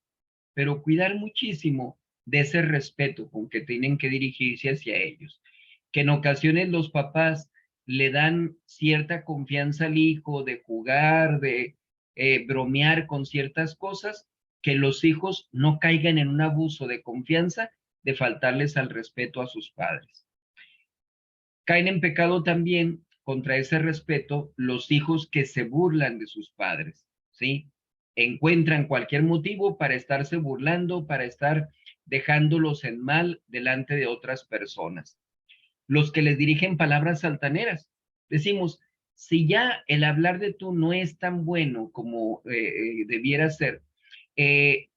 pero cuidar muchísimo de ese respeto con que tienen que dirigirse hacia ellos, que en ocasiones los papás le dan cierta confianza al hijo de jugar, de bromear con ciertas cosas, que los hijos no caigan en un abuso de confianza de faltarles al respeto a sus padres. Caen en pecado también contra ese respeto los hijos que se burlan de sus padres, ¿sí? Encuentran cualquier motivo para estarse burlando, para estar dejándolos en mal delante de otras personas. Los que les dirigen palabras altaneras. Decimos, si ya el hablar de tú no es tan bueno como debiera ser,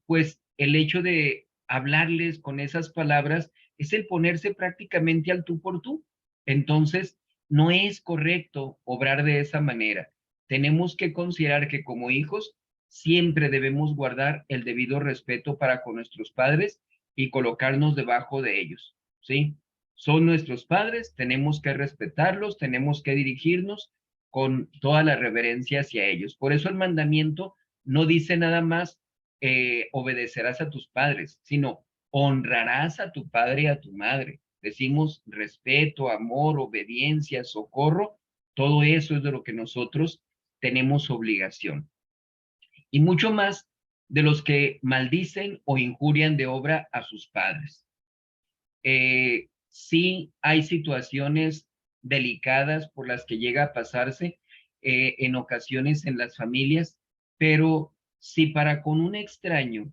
pues el hecho de hablarles con esas palabras es el ponerse prácticamente al tú por tú. Entonces, no es correcto obrar de esa manera. Tenemos que considerar que como hijos siempre debemos guardar el debido respeto para con nuestros padres y colocarnos debajo de ellos, ¿sí? Son nuestros padres, tenemos que respetarlos, tenemos que dirigirnos con toda la reverencia hacia ellos. Por eso el mandamiento no dice nada más obedecerás a tus padres, sino honrarás a tu padre y a tu madre. Decimos respeto, amor, obediencia, socorro, todo eso es de lo que nosotros tenemos obligación. Y mucho más de los que maldicen o injurian de obra a sus padres. Sí hay situaciones delicadas por las que llega a pasarse en ocasiones en las familias, pero si para con un extraño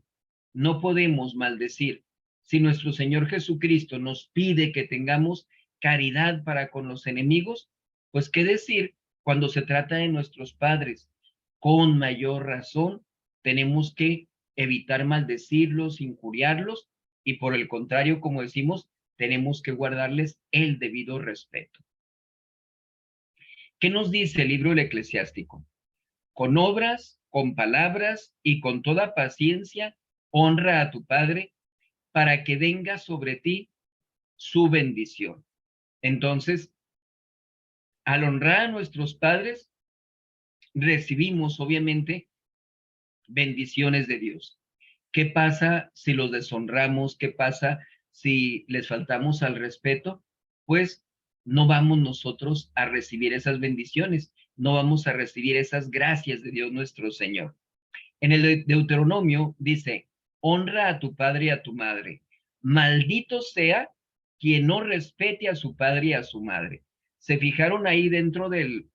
no podemos maldecir, si nuestro Señor Jesucristo nos pide que tengamos caridad para con los enemigos, pues qué decir cuando se trata de nuestros padres. Con mayor razón tenemos que evitar maldecirlos, injuriarlos y por el contrario, como decimos, tenemos que guardarles el debido respeto. ¿Qué nos dice el libro del Eclesiástico? Con obras, con palabras y con toda paciencia, honra a tu padre para que venga sobre ti su bendición. Entonces, al honrar a nuestros padres, recibimos obviamente bendiciones de Dios. ¿Qué pasa si los deshonramos? ¿Qué pasa si les faltamos al respeto? Pues no vamos nosotros a recibir esas bendiciones, no vamos a recibir esas gracias de Dios nuestro Señor. En el Deuteronomio dice, honra a tu padre y a tu madre. Maldito sea quien no respete a su padre y a su madre. Se fijaron ahí dentro del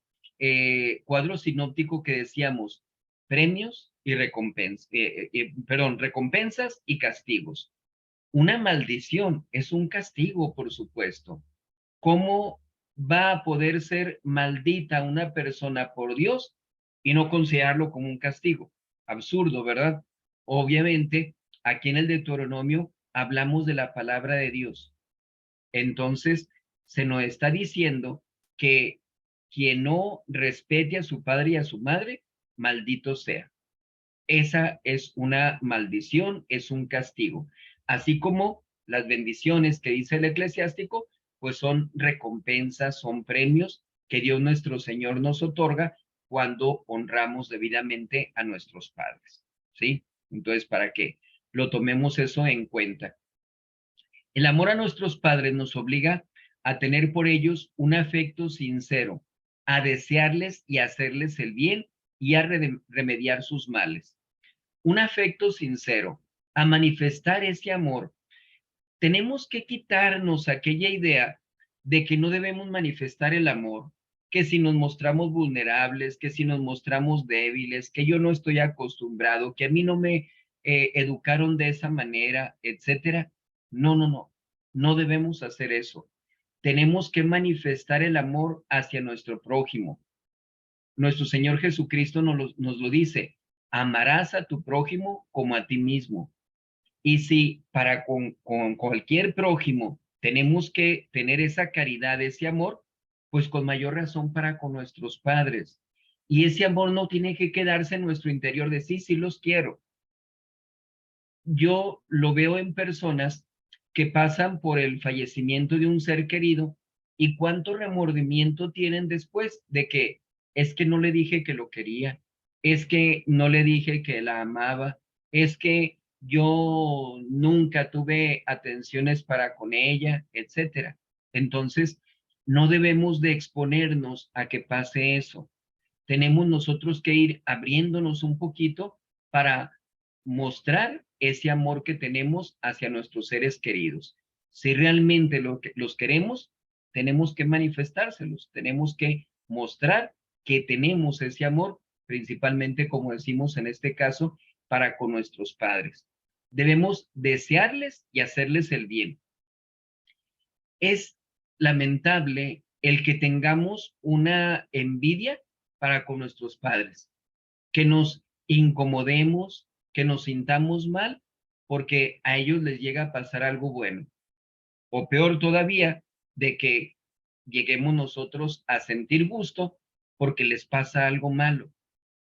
cuadro sinóptico que decíamos, premios y recompensas, recompensas y castigos. Una maldición es un castigo, por supuesto. ¿Cómo va a poder ser maldita una persona por Dios y no considerarlo como un castigo? Absurdo, ¿verdad? Obviamente, aquí en el Deuteronomio hablamos de la palabra de Dios. Entonces, se nos está diciendo que quien no respete a su padre y a su madre, maldito sea. Esa es una maldición, es un castigo. Así como las bendiciones que dice el eclesiástico, pues son recompensas, son premios que Dios nuestro Señor nos otorga cuando honramos debidamente a nuestros padres, ¿sí? Entonces, para que lo tomemos eso en cuenta. El amor a nuestros padres nos obliga a tener por ellos un afecto sincero, a desearles y hacerles el bien y a remediar sus males. Un afecto sincero, a manifestar ese amor. Tenemos que quitarnos aquella idea de que no debemos manifestar el amor, que si nos mostramos vulnerables, que si nos mostramos débiles, que yo no estoy acostumbrado, que a mí no me educaron de esa manera, etcétera. No, no, no, no debemos hacer eso. Tenemos que manifestar el amor hacia nuestro prójimo. Nuestro Señor Jesucristo nos lo dice, amarás a tu prójimo como a ti mismo. Y si para con cualquier prójimo tenemos que tener esa caridad, ese amor, pues con mayor razón para con nuestros padres. Y ese amor no tiene que quedarse en nuestro interior de sí, sí los quiero. Yo lo veo en personas que pasan por el fallecimiento de un ser querido y cuánto remordimiento tienen después de que es que no le dije que lo quería, es que no le dije que la amaba, es que yo nunca tuve atenciones para con ella, etcétera. Entonces, no debemos de exponernos a que pase eso. Tenemos nosotros que ir abriéndonos un poquito para mostrar ese amor que tenemos hacia nuestros seres queridos. Si realmente los queremos, tenemos que manifestárselos, tenemos que mostrar que tenemos ese amor, principalmente, como decimos en este caso, para con nuestros padres. Debemos desearles y hacerles el bien. Es lamentable el que tengamos una envidia para con nuestros padres, que nos incomodemos, que nos sintamos mal porque a ellos les llega a pasar algo bueno. O peor todavía, de que lleguemos nosotros a sentir gusto porque les pasa algo malo.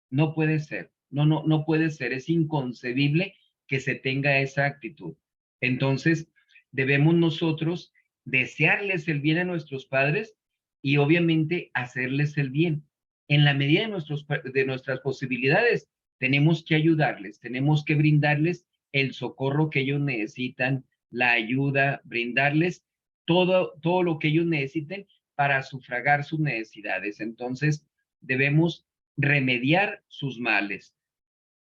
No puede ser, no puede ser, es inconcebible que se tenga esa actitud. Entonces, debemos nosotros desearles el bien a nuestros padres y obviamente hacerles el bien. En la medida de nuestras posibilidades, tenemos que ayudarles, tenemos que brindarles el socorro que ellos necesitan, la ayuda, brindarles todo lo que ellos necesiten para sufragar sus necesidades. Entonces, debemos remediar sus males.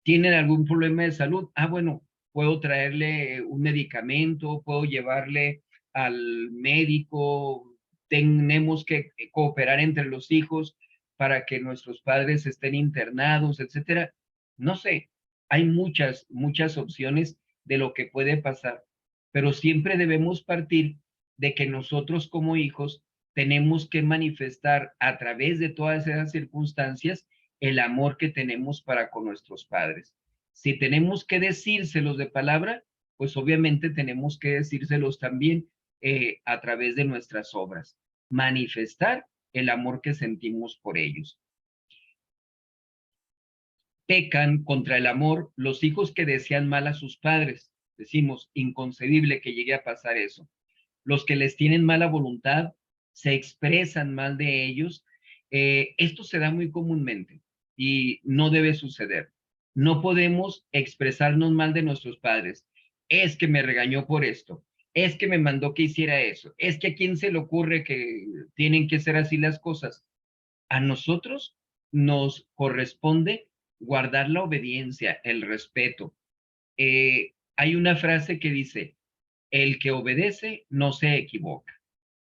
¿Tienen algún problema de salud? Ah, bueno, puedo traerle un medicamento, puedo llevarle al médico, tenemos que cooperar entre los hijos para que nuestros padres estén internados, etcétera. No sé, hay muchas opciones de lo que puede pasar, pero siempre debemos partir de que nosotros como hijos tenemos que manifestar a través de todas esas circunstancias el amor que tenemos para con nuestros padres. Si tenemos que decírselos de palabra, pues obviamente tenemos que decírselos también a través de nuestras obras. Manifestar el amor que sentimos por ellos. Pecan contra el amor los hijos que desean mal a sus padres. Decimos, inconcebible que llegue a pasar eso. Los que les tienen mala voluntad, se expresan mal de ellos. Esto se da muy comúnmente y no debe suceder. No podemos expresarnos mal de nuestros padres. Es que me regañó por esto, es que me mandó que hiciera eso, es que a quién se le ocurre que tienen que ser así las cosas. A nosotros nos corresponde guardar la obediencia, el respeto. Hay una frase que dice, el que obedece no se equivoca.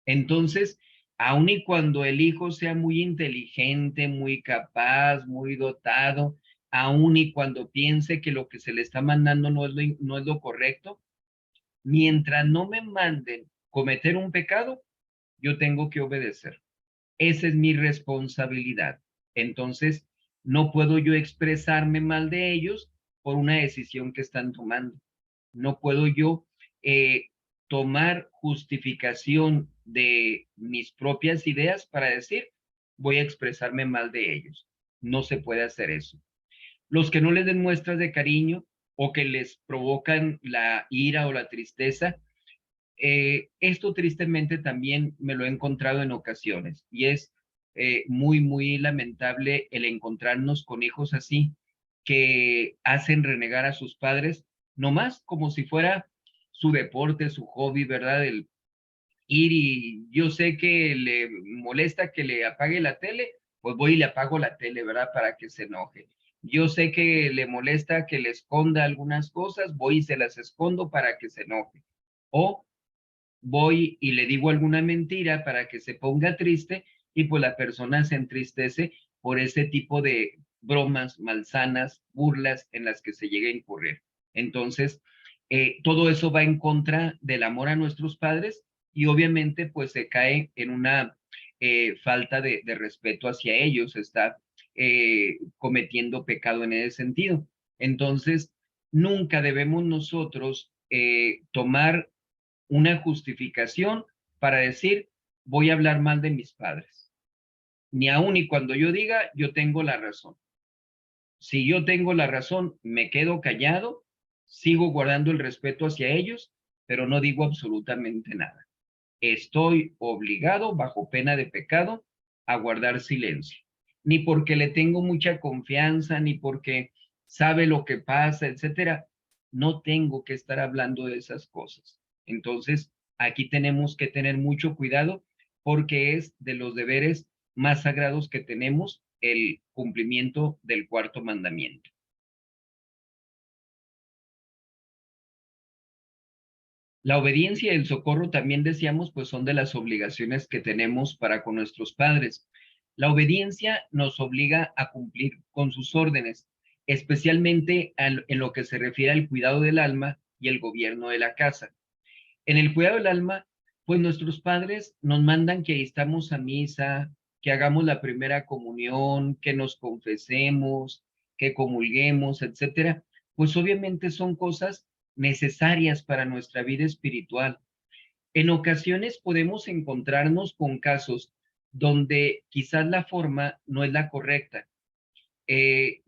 Entonces, aun y cuando el hijo sea muy inteligente, muy capaz, muy dotado, aun y cuando piense que lo que se le está mandando no es lo correcto, mientras no me manden cometer un pecado, yo tengo que obedecer. Esa es mi responsabilidad. Entonces, no puedo yo expresarme mal de ellos por una decisión que están tomando. No puedo yo tomar justificación de mis propias ideas para decir, voy a expresarme mal de ellos. No se puede hacer eso. Los que no les den muestras de cariño o que les provocan la ira o la tristeza, esto tristemente también me lo he encontrado en ocasiones y es muy lamentable el encontrarnos con hijos así que hacen renegar a sus padres, nomás como si fuera su deporte, su hobby, ¿verdad? El ir y yo sé que le molesta que le apague la tele, pues voy y le apago la tele, ¿verdad? Para que se enoje. Yo sé que le molesta que le esconda algunas cosas, voy y se las escondo para que se enoje. O voy y le digo alguna mentira para que se ponga triste y pues la persona se entristece por ese tipo de bromas malsanas, burlas en las que se llega a incurrir. Entonces, todo eso va en contra del amor a nuestros padres y obviamente pues se cae en una falta de respeto hacia ellos, está cometiendo pecado en ese sentido. Entonces, nunca debemos nosotros tomar una justificación para decir, voy a hablar mal de mis padres. Ni aun y cuando yo diga, yo tengo la razón. Si yo tengo la razón, me quedo callado, sigo guardando el respeto hacia ellos, pero no digo absolutamente nada. Estoy obligado, bajo pena de pecado, a guardar silencio. Ni porque le tengo mucha confianza, ni porque sabe lo que pasa, etcétera. No tengo que estar hablando de esas cosas. Entonces, aquí tenemos que tener mucho cuidado porque es de los deberes más sagrados que tenemos el cumplimiento del cuarto mandamiento. La obediencia y el socorro también decíamos, pues son de las obligaciones que tenemos para con nuestros padres. La obediencia nos obliga a cumplir con sus órdenes, especialmente en lo que se refiere al cuidado del alma y el gobierno de la casa. En el cuidado del alma, pues nuestros padres nos mandan que estamos a misa, que hagamos la primera comunión, que nos confesemos, que comulguemos, etcétera. Pues obviamente son cosas necesarias para nuestra vida espiritual. En ocasiones podemos encontrarnos con casos donde quizás la forma no es la correcta.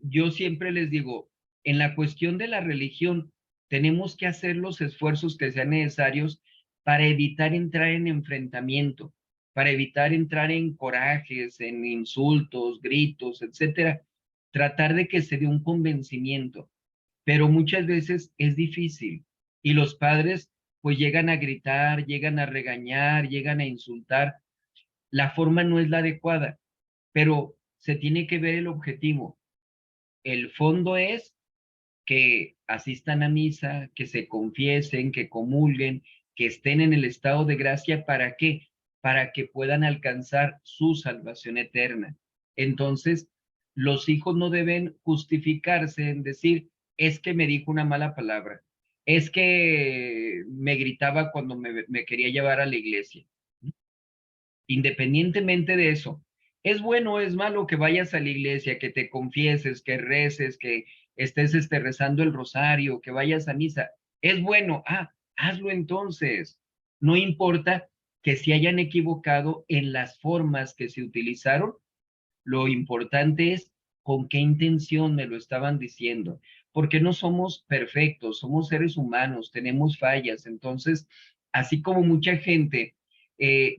Yo siempre les digo, en la cuestión de la religión, tenemos que hacer los esfuerzos que sean necesarios para evitar entrar en enfrentamiento, para evitar entrar en corajes, en insultos, gritos, etcétera. Tratar de que se dé un convencimiento, pero muchas veces es difícil y los padres pues llegan a gritar, llegan a regañar, llegan a insultar. La forma no es la adecuada, pero se tiene que ver el objetivo. El fondo es que asistan a misa, que se confiesen, que comulguen, que estén en el estado de gracia. ¿Para qué? Para que puedan alcanzar su salvación eterna. Entonces, los hijos no deben justificarse en decir, es que me dijo una mala palabra, es que me gritaba cuando me quería llevar a la iglesia. Independientemente de eso, es bueno o es malo que vayas a la iglesia, que te confieses, que reces, que estés rezando el rosario, que vayas a misa. Es bueno, hazlo entonces. No importa que se hayan equivocado en las formas que se utilizaron, lo importante es con qué intención me lo estaban diciendo, porque no somos perfectos, somos seres humanos, tenemos fallas. Entonces, así como mucha gente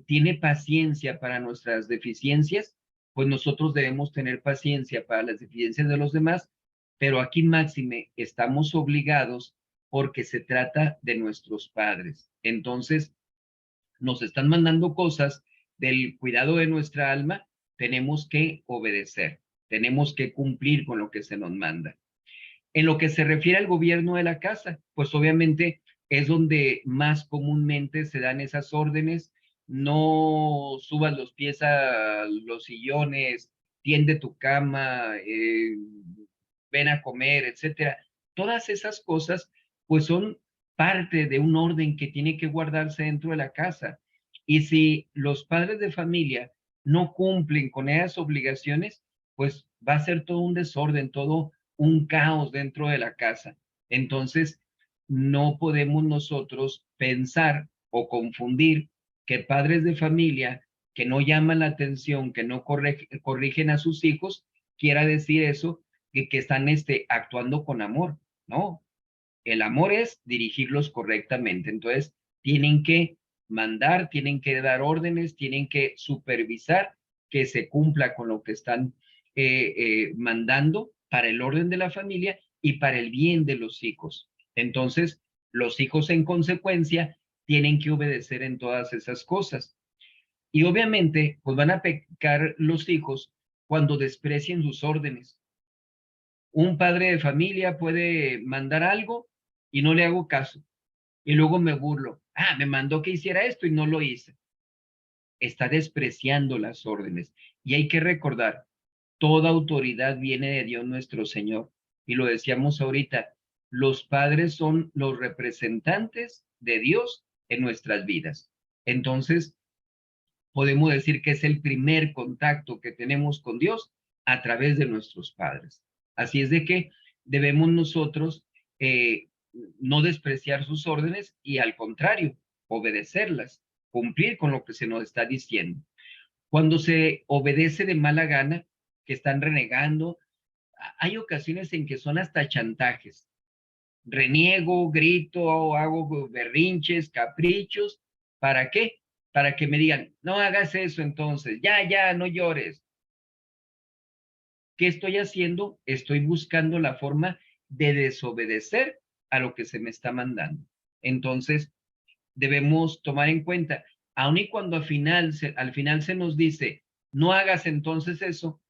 tiene paciencia para nuestras deficiencias, pues nosotros debemos tener paciencia para las deficiencias de los demás, pero aquí máxime estamos obligados porque se trata de nuestros padres. Entonces, nos están mandando cosas del cuidado de nuestra alma, tenemos que obedecer, tenemos que cumplir con lo que se nos manda. En lo que se refiere al gobierno de la casa, pues obviamente es donde más comúnmente se dan esas órdenes. No subas los pies a los sillones, tiende tu cama, ven a comer, etcétera. Todas esas cosas, pues son parte de un orden que tiene que guardarse dentro de la casa. Y si los padres de familia no cumplen con esas obligaciones, pues va a ser todo un desorden, todo un caos dentro de la casa. Entonces, no podemos nosotros pensar o confundir que padres de familia que no llaman la atención, que no corrigen a sus hijos, quiera decir eso, que están actuando con amor. No, el amor es dirigirlos correctamente. Entonces, tienen que mandar, tienen que dar órdenes, tienen que supervisar que se cumpla con lo que están mandando para el orden de la familia y para el bien de los hijos. Entonces, los hijos en consecuencia tienen que obedecer en todas esas cosas. Y obviamente, pues van a pecar los hijos cuando desprecien sus órdenes. Un padre de familia puede mandar algo y no le hago caso. Y luego me burlo. Me mandó que hiciera esto y no lo hice. Está despreciando las órdenes. Y hay que recordar, toda autoridad viene de Dios nuestro Señor. Y lo decíamos ahorita, los padres son los representantes de Dios en nuestras vidas. Entonces, podemos decir que es el primer contacto que tenemos con Dios a través de nuestros padres. Así es de que debemos nosotros no despreciar sus órdenes y al contrario, obedecerlas, cumplir con lo que se nos está diciendo. Cuando se obedece de mala gana, que están renegando, hay ocasiones en que son hasta chantajes. Reniego, grito, hago berrinches, caprichos. ¿Para qué? Para que me digan, no hagas eso entonces, ya, no llores. ¿Qué estoy haciendo? Estoy buscando la forma de desobedecer a lo que se me está mandando. Entonces, debemos tomar en cuenta, aun y cuando al final se nos dice, no hagas entonces eso,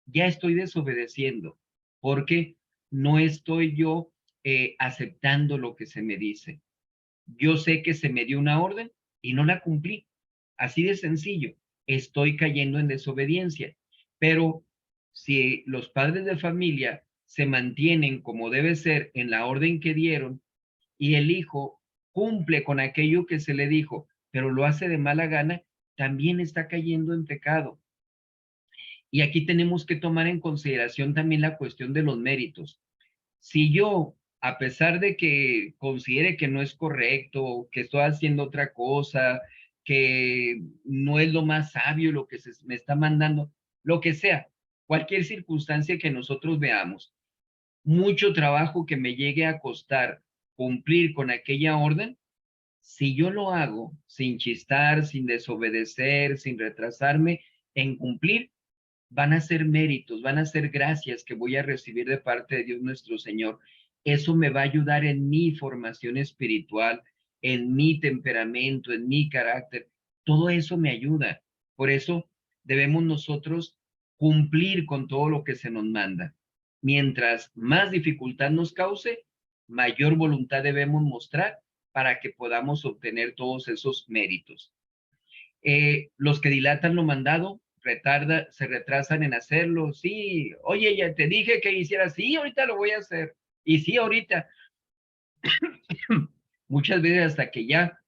ya estoy desobedeciendo, porque no estoy yo aceptando lo que se me dice. Yo sé que se me dio una orden y no la cumplí. Así de sencillo, estoy cayendo en desobediencia. Pero si los padres de familia se mantienen como debe ser en la orden que dieron y el hijo cumple con aquello que se le dijo, pero lo hace de mala gana, también está cayendo en pecado. Y aquí tenemos que tomar en consideración también la cuestión de los méritos. Si yo, a pesar de que considere que no es correcto, que estoy haciendo otra cosa, que no es lo más sabio lo que se me está mandando, lo que sea, cualquier circunstancia que nosotros veamos, mucho trabajo que me llegue a costar cumplir con aquella orden, si yo lo hago sin chistar, sin desobedecer, sin retrasarme en cumplir, van a ser méritos, van a ser gracias que voy a recibir de parte de Dios nuestro Señor. Eso me va a ayudar en mi formación espiritual, en mi temperamento, en mi carácter. Todo eso me ayuda. Por eso debemos nosotros cumplir con todo lo que se nos manda. Mientras más dificultad nos cause, mayor voluntad debemos mostrar para que podamos obtener todos esos méritos. Los que dilatan lo mandado, se retrasan en hacerlo. Sí, oye, ya te dije que hiciera, sí, ahorita lo voy a hacer. Y sí, ahorita. Muchas veces hasta que ya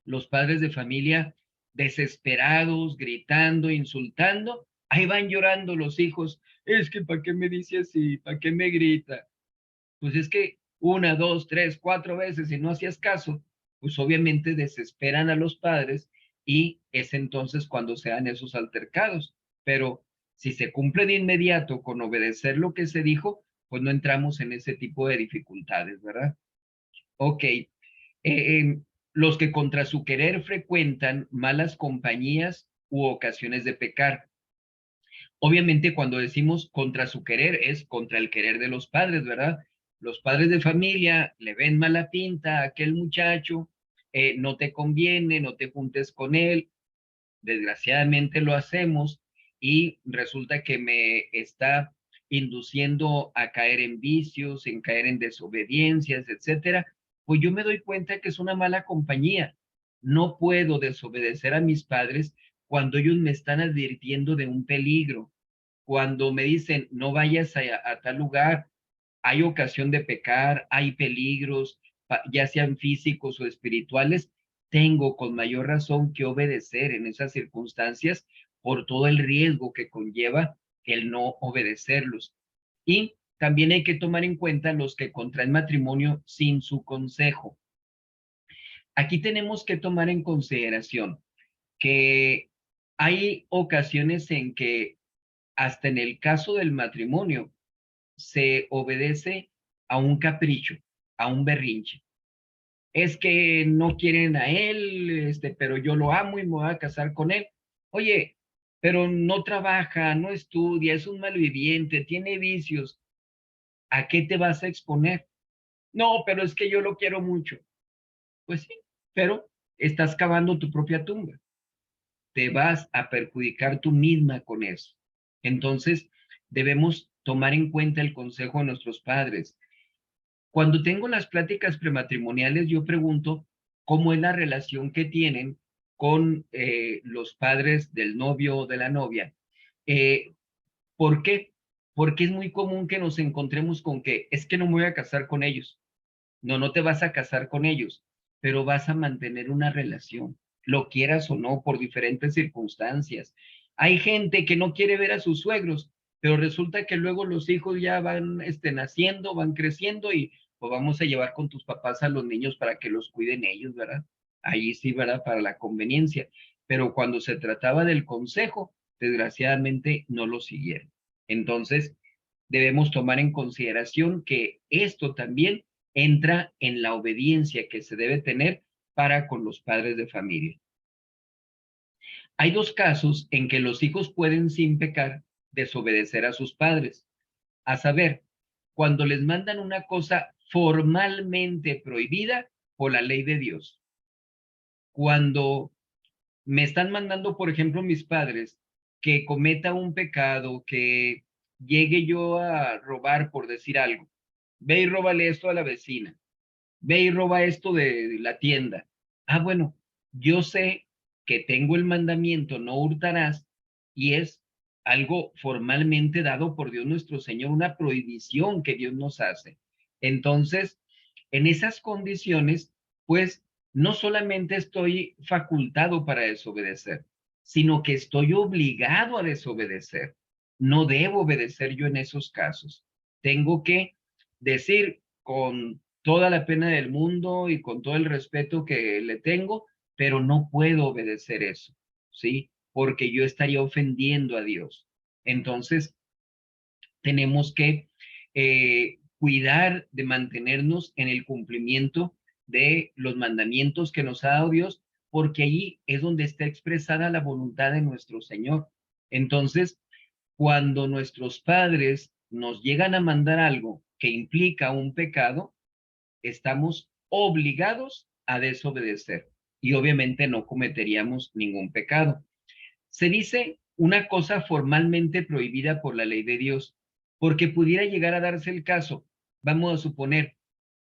los padres de familia desesperados, gritando, insultando, ahí van llorando los hijos. Es que ¿para qué me dice así? ¿Para qué me grita? Pues es que una, dos, tres, cuatro veces y no hacías caso, pues obviamente desesperan a los padres y es entonces cuando se dan esos altercados. Pero si se cumple de inmediato con obedecer lo que se dijo, pues no entramos en ese tipo de dificultades, ¿verdad? Ok. Los que contra su querer frecuentan malas compañías u ocasiones de pecar. Obviamente cuando decimos contra su querer es contra el querer de los padres, ¿verdad? Los padres de familia le ven mala pinta a aquel muchacho, no te conviene, no te juntes con él. Desgraciadamente lo hacemos y resulta que me está induciendo a caer en vicios, en caer en desobediencias, etcétera. Pues yo me doy cuenta que es una mala compañía. No puedo desobedecer a mis padres cuando ellos me están advirtiendo de un peligro, cuando me dicen no vayas a tal lugar, hay ocasión de pecar, hay peligros, ya sean físicos o espirituales, tengo con mayor razón que obedecer en esas circunstancias por todo el riesgo que conlleva el no obedecerlos. Y también hay que tomar en cuenta los que contraen matrimonio sin su consejo. Aquí tenemos que tomar en consideración que hay ocasiones en que hasta en el caso del matrimonio se obedece a un capricho, a un berrinche. Es que no quieren a él, pero yo lo amo y me voy a casar con él. Oye, pero no trabaja, no estudia, es un malviviente, tiene vicios. ¿A qué te vas a exponer? No, pero es que yo lo quiero mucho. Pues sí, pero estás cavando tu propia tumba. Te vas a perjudicar tú misma con eso. Entonces, debemos tomar en cuenta el consejo de nuestros padres. Cuando tengo las pláticas prematrimoniales, yo pregunto cómo es la relación que tienen con los padres del novio o de la novia. Eh, ¿Por qué? Porque es muy común que nos encontremos con que es que no me voy a casar con ellos. No, no te vas a casar con ellos, pero vas a mantener una relación, lo quieras o no, por diferentes circunstancias. Hay gente que no quiere ver a sus suegros, pero resulta que luego los hijos ya van naciendo, van creciendo y pues vamos a llevar con tus papás a los niños para que los cuiden ellos, ¿verdad? Ahí sí, ¿verdad? Para la conveniencia. Pero cuando se trataba del consejo, desgraciadamente no lo siguieron. Entonces, debemos tomar en consideración que esto también entra en la obediencia que se debe tener para con los padres de familia. Hay dos casos en que los hijos pueden sin pecar desobedecer a sus padres, a saber, cuando les mandan una cosa formalmente prohibida por la ley de Dios. Cuando me están mandando, por ejemplo, mis padres, que cometa un pecado, que llegue yo a robar, por decir algo, ve y róbale esto a la vecina, ve y roba esto de la tienda. Ah, bueno, yo sé que tengo el mandamiento, no hurtarás, y es algo formalmente dado por Dios nuestro Señor, una prohibición que Dios nos hace. Entonces, en esas condiciones, pues no solamente estoy facultado para desobedecer, sino que estoy obligado a desobedecer. No debo obedecer yo en esos casos. Tengo que decir con toda la pena del mundo y con todo el respeto que le tengo, pero no puedo obedecer eso, ¿sí? Porque yo estaría ofendiendo a Dios. Entonces, tenemos que cuidar de mantenernos en el cumplimiento de los mandamientos que nos ha dado Dios, porque allí es donde está expresada la voluntad de nuestro Señor. Entonces, cuando nuestros padres nos llegan a mandar algo que implica un pecado, estamos obligados a desobedecer y obviamente no cometeríamos ningún pecado. Se dice una cosa formalmente prohibida por la ley de Dios, porque pudiera llegar a darse el caso, vamos a suponer,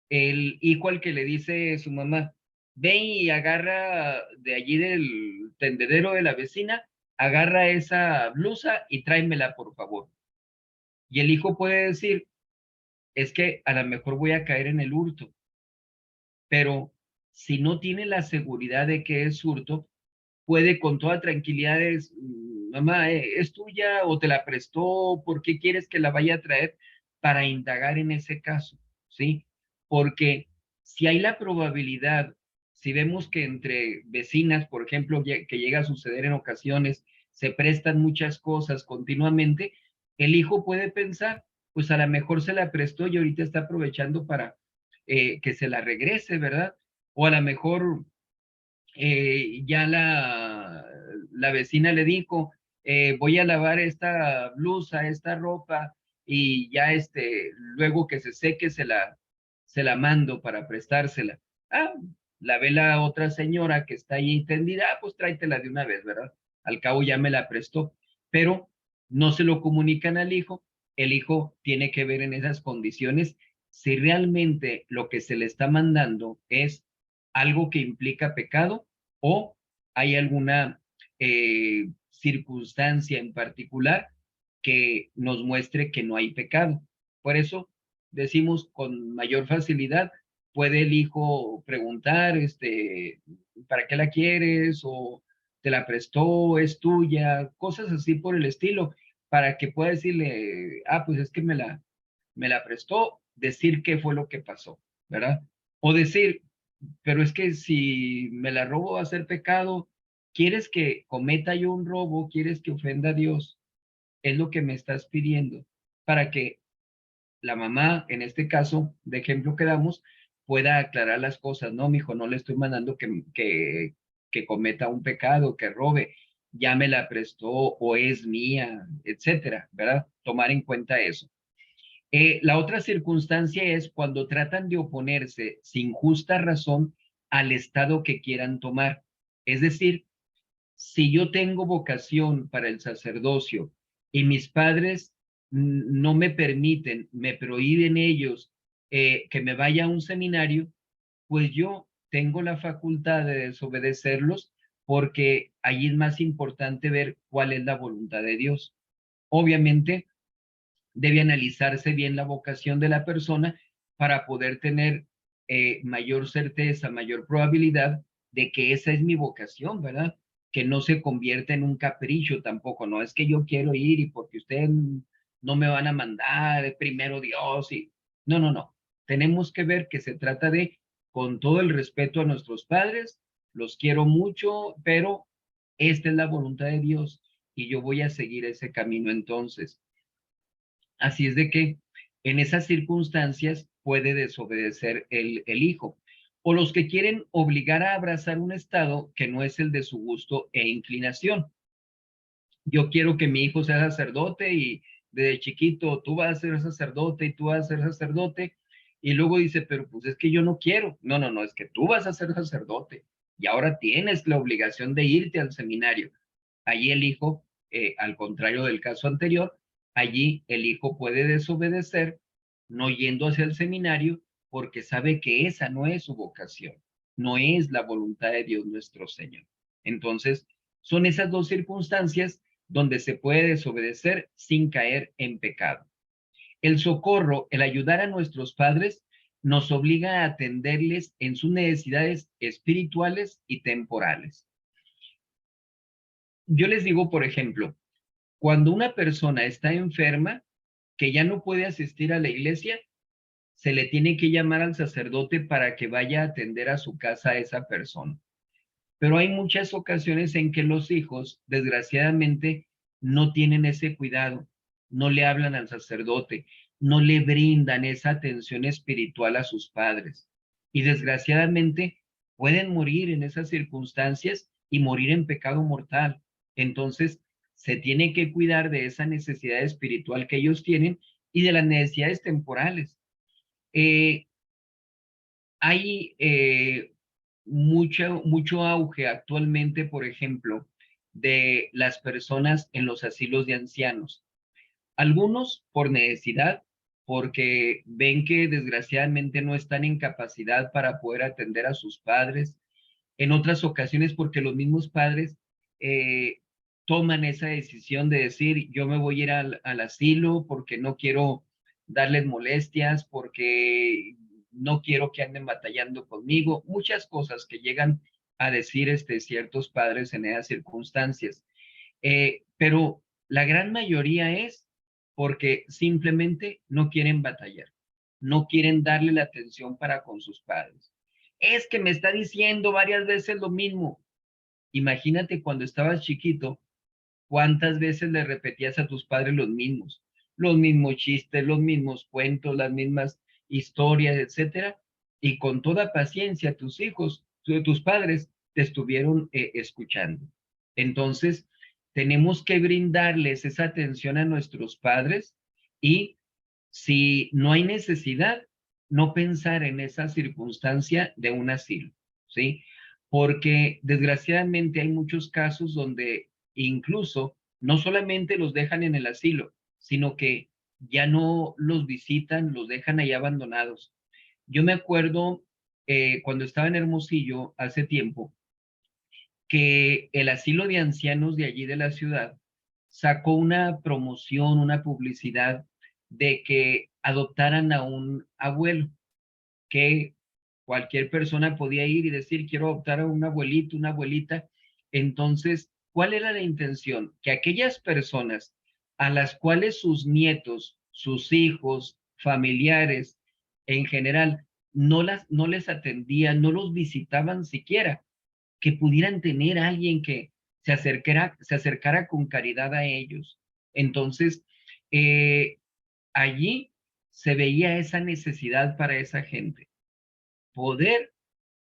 el hijo al que le dice su mamá, ven y agarra de allí del tendedero de la vecina, agarra esa blusa y tráemela, por favor. Y el hijo puede decir, es que a lo mejor voy a caer en el hurto, pero si no tiene la seguridad de que es hurto, puede con toda tranquilidad es, mamá, es tuya o te la prestó, ¿por qué quieres que la vaya a traer? Para indagar en ese caso, ¿sí? Porque si hay la probabilidad, si vemos que entre vecinas, por ejemplo, que llega a suceder en ocasiones, se prestan muchas cosas continuamente, el hijo puede pensar, pues a lo mejor se la prestó y ahorita está aprovechando para que se la regrese, ¿verdad? O a lo mejor ya la vecina le dijo, voy a lavar esta blusa, esta ropa, y ya luego que se seque se la mando para prestársela. Ah, la ve la otra señora que está ahí tendida, ah, pues tráetela de una vez, ¿verdad? Al cabo ya me la prestó, pero no se lo comunican al hijo, el hijo tiene que ver en esas condiciones si realmente lo que se le está mandando es algo que implica pecado o hay alguna circunstancia en particular que nos muestre que no hay pecado. Por eso decimos con mayor facilidad, puede el hijo preguntar, ¿para qué la quieres? O te la prestó, es tuya, cosas así por el estilo, para que pueda decirle, ah, pues es que me la prestó, decir qué fue lo que pasó, ¿verdad? O decir, pero es que si me la robo va a ser pecado. ¿Quieres que cometa yo un robo? ¿Quieres que ofenda a Dios? Es lo que me estás pidiendo para que la mamá, en este caso, de ejemplo que damos, pueda aclarar las cosas. No, mijo, no le estoy mandando que cometa un pecado, que robe. Ya me la prestó o es mía, etcétera, ¿verdad? Tomar en cuenta eso. La otra circunstancia es cuando tratan de oponerse sin justa razón al estado que quieran tomar. Es decir, si yo tengo vocación para el sacerdocio y mis padres no me permiten, me prohíben ellos que me vaya a un seminario, pues yo tengo la facultad de desobedecerlos porque allí es más importante ver cuál es la voluntad de Dios. Obviamente, debe analizarse bien la vocación de la persona para poder tener mayor certeza, mayor probabilidad de que esa es mi vocación, ¿verdad? Que no se convierta en un capricho tampoco, no es que yo quiero ir y porque usted no me van a mandar, primero Dios y... No, no, no. Tenemos que ver que se trata de, con todo el respeto a nuestros padres, los quiero mucho, pero esta es la voluntad de Dios y yo voy a seguir ese camino entonces. Así es de que en esas circunstancias puede desobedecer el hijo. O los que quieren obligar a abrazar un estado que no es el de su gusto e inclinación. Yo quiero que mi hijo sea sacerdote y desde chiquito tú vas a ser sacerdote y tú vas a ser sacerdote. Y luego dice, pero pues es que yo no quiero. No, no, no, es que tú vas a ser sacerdote y ahora tienes la obligación de irte al seminario. Allí el hijo, al contrario del caso anterior, allí el hijo puede desobedecer no yendo hacia el seminario porque sabe que esa no es su vocación, no es la voluntad de Dios nuestro Señor. Entonces, son esas dos circunstancias donde se puede desobedecer sin caer en pecado. El socorro, el ayudar a nuestros padres, nos obliga a atenderles en sus necesidades espirituales y temporales. Yo les digo, por ejemplo, cuando una persona está enferma, que ya no puede asistir a la iglesia, se le tiene que llamar al sacerdote para que vaya a atender a su casa a esa persona. Pero hay muchas ocasiones en que los hijos, desgraciadamente, no tienen ese cuidado, no le hablan al sacerdote, no le brindan esa atención espiritual a sus padres. Y desgraciadamente pueden morir en esas circunstancias y morir en pecado mortal. Entonces, se tiene que cuidar de esa necesidad espiritual que ellos tienen y de las necesidades temporales. Eh, hay mucho auge actualmente, por ejemplo, de las personas en los asilos de ancianos. Algunos por necesidad, porque ven que desgraciadamente no están en capacidad para poder atender a sus padres. En otras ocasiones porque los mismos padres eh, toman esa decisión de decir, yo me voy a ir al asilo porque no quiero darles molestias, porque no quiero que anden batallando conmigo, muchas cosas que llegan a decir ciertos padres en esas circunstancias. Pero la gran mayoría es porque simplemente no quieren batallar, no quieren darle la atención para con sus padres. Es que me está diciendo varias veces lo mismo. Imagínate cuando estabas chiquito, cuántas veces le repetías a tus padres los mismos chistes, los mismos cuentos, las mismas historias, etcétera, y con toda paciencia tus hijos, tus padres te estuvieron escuchando. Entonces, tenemos que brindarles esa atención a nuestros padres y si no hay necesidad, no pensar en esa circunstancia de un asilo, ¿sí? Porque desgraciadamente hay muchos casos donde incluso no solamente los dejan en el asilo, sino que ya no los visitan, los dejan ahí abandonados. Yo me acuerdo cuando estaba en Hermosillo hace tiempo, que el asilo de ancianos de allí de la ciudad sacó una promoción, una publicidad de que adoptaran a un abuelo, que cualquier persona podía ir y decir, quiero adoptar a un abuelito, una abuelita. Entonces, ¿cuál era la intención? Que aquellas personas a las cuales sus nietos, sus hijos, familiares, en general, no les atendían, no los visitaban siquiera, que pudieran tener a alguien que se acercara con caridad a ellos. Entonces, allí se veía esa necesidad para esa gente, poder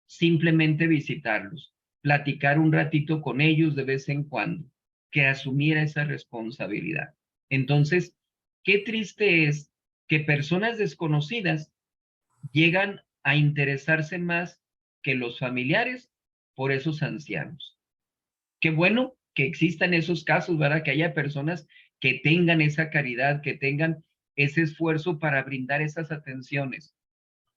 simplemente visitarlos, platicar un ratito con ellos de vez en cuando, que asumiera esa responsabilidad. Entonces, qué triste es que personas desconocidas llegan a interesarse más que los familiares por esos ancianos. Qué bueno que existan esos casos, ¿verdad? Que haya personas que tengan esa caridad, que tengan ese esfuerzo para brindar esas atenciones.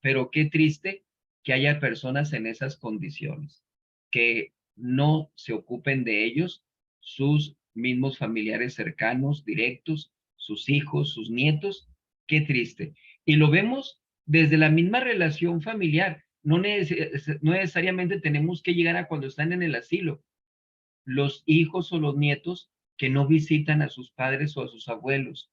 Pero qué triste que haya personas en esas condiciones, que no se ocupen de ellos, sus mismos familiares cercanos, directos, sus hijos, sus nietos. Qué triste. Y lo vemos desde la misma relación familiar. No necesariamente tenemos que llegar a cuando están en el asilo. Los hijos o los nietos que no visitan a sus padres o a sus abuelos,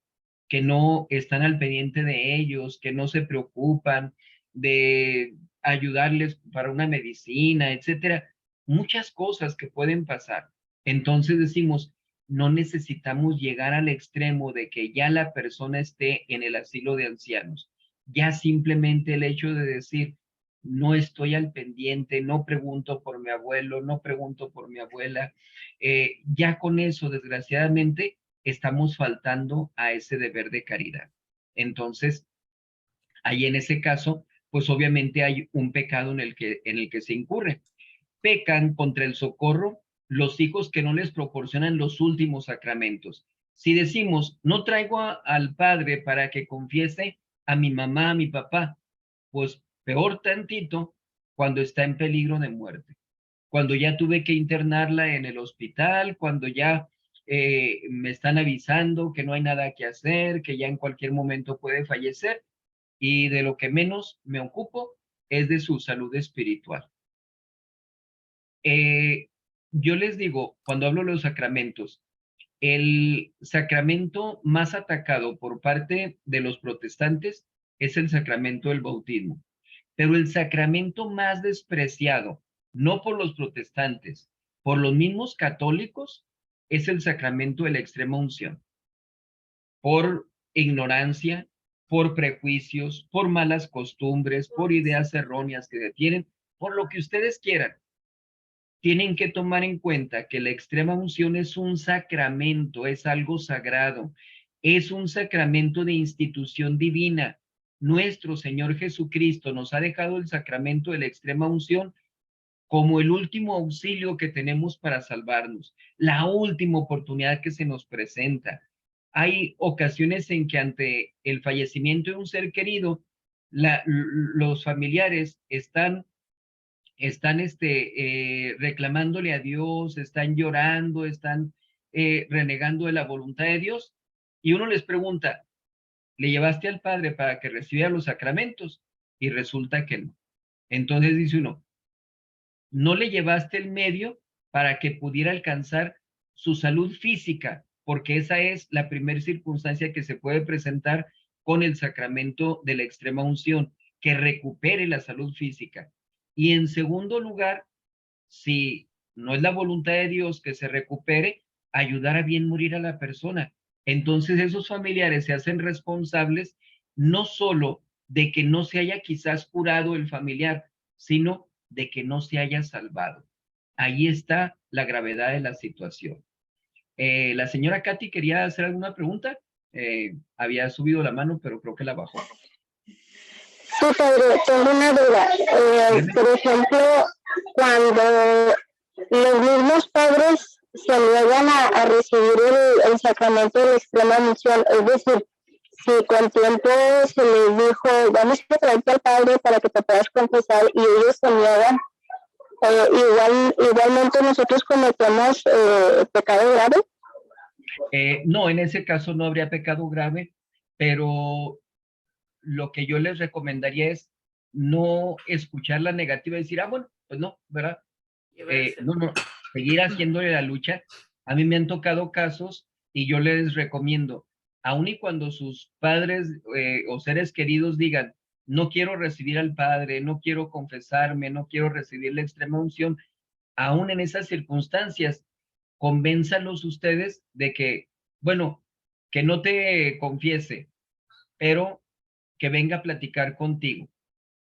que no están al pendiente de ellos, que no se preocupan de ayudarles para una medicina, etcétera. Muchas cosas que pueden pasar. Entonces decimos, no necesitamos llegar al extremo de que ya la persona esté en el asilo de ancianos. Ya simplemente el hecho de decir, no estoy al pendiente, no pregunto por mi abuelo, no pregunto por mi abuela, ya con eso, desgraciadamente, estamos faltando a ese deber de caridad. Entonces, ahí en ese caso, pues obviamente hay un pecado en el que se incurre. Pecan contra el socorro los hijos que no les proporcionan los últimos sacramentos. Si decimos, no traigo al padre para que confiese a mi mamá, a mi papá, pues peor tantito cuando está en peligro de muerte, cuando ya tuve que internarla en el hospital, cuando ya me están avisando que no hay nada que hacer, que ya en cualquier momento puede fallecer, y de lo que menos me ocupo es de su salud espiritual. Eh, yo les digo, cuando hablo de los sacramentos, el sacramento más atacado por parte de los protestantes es el sacramento del bautismo, pero el sacramento más despreciado, no por los protestantes, por los mismos católicos, es el sacramento de la extrema unción, por ignorancia, por prejuicios, por malas costumbres, por ideas erróneas que tienen, por lo que ustedes quieran. Tienen que tomar en cuenta que la extrema unción es un sacramento, es algo sagrado, es un sacramento de institución divina. Nuestro Señor Jesucristo nos ha dejado el sacramento de la extrema unción como el último auxilio que tenemos para salvarnos, la última oportunidad que se nos presenta. Hay ocasiones en que ante el fallecimiento de un ser querido, los familiares están reclamándole a Dios, están llorando, están renegando de la voluntad de Dios, y uno les pregunta, ¿le llevaste al Padre para que recibiera los sacramentos? Y resulta que no. Entonces dice uno, no le llevaste el medio para que pudiera alcanzar su salud física, porque esa es la primera circunstancia que se puede presentar con el sacramento de la extrema unción, que recupere la salud física. Y en segundo lugar, si no es la voluntad de Dios que se recupere, ayudar a bien morir a la persona. Entonces esos familiares se hacen responsables no solo de que no se haya quizás curado el familiar, sino de que no se haya salvado. Ahí está la gravedad de la situación. La señora Katy quería hacer alguna pregunta. Había subido la mano, pero creo que la bajó. Sí, padre, tengo una duda. Por ejemplo, cuando los mismos padres se niegan a recibir el sacramento de la extrema unción, es decir, si con tiempo se les dijo, vamos a traerte al padre para que te puedas confesar y ellos se niegan, igualmente nosotros cometemos pecado grave. No, en ese caso no habría pecado grave, pero lo que yo les recomendaría es no escuchar la negativa y decir, bueno, pues no, ¿verdad? No, seguir haciéndole la lucha. A mí me han tocado casos y yo les recomiendo, aun y cuando sus padres o seres queridos digan, no quiero recibir al Padre, no quiero confesarme, no quiero recibir la extrema unción, aún en esas circunstancias, convénzalos ustedes de que, bueno, que no te confiese, pero que venga a platicar contigo,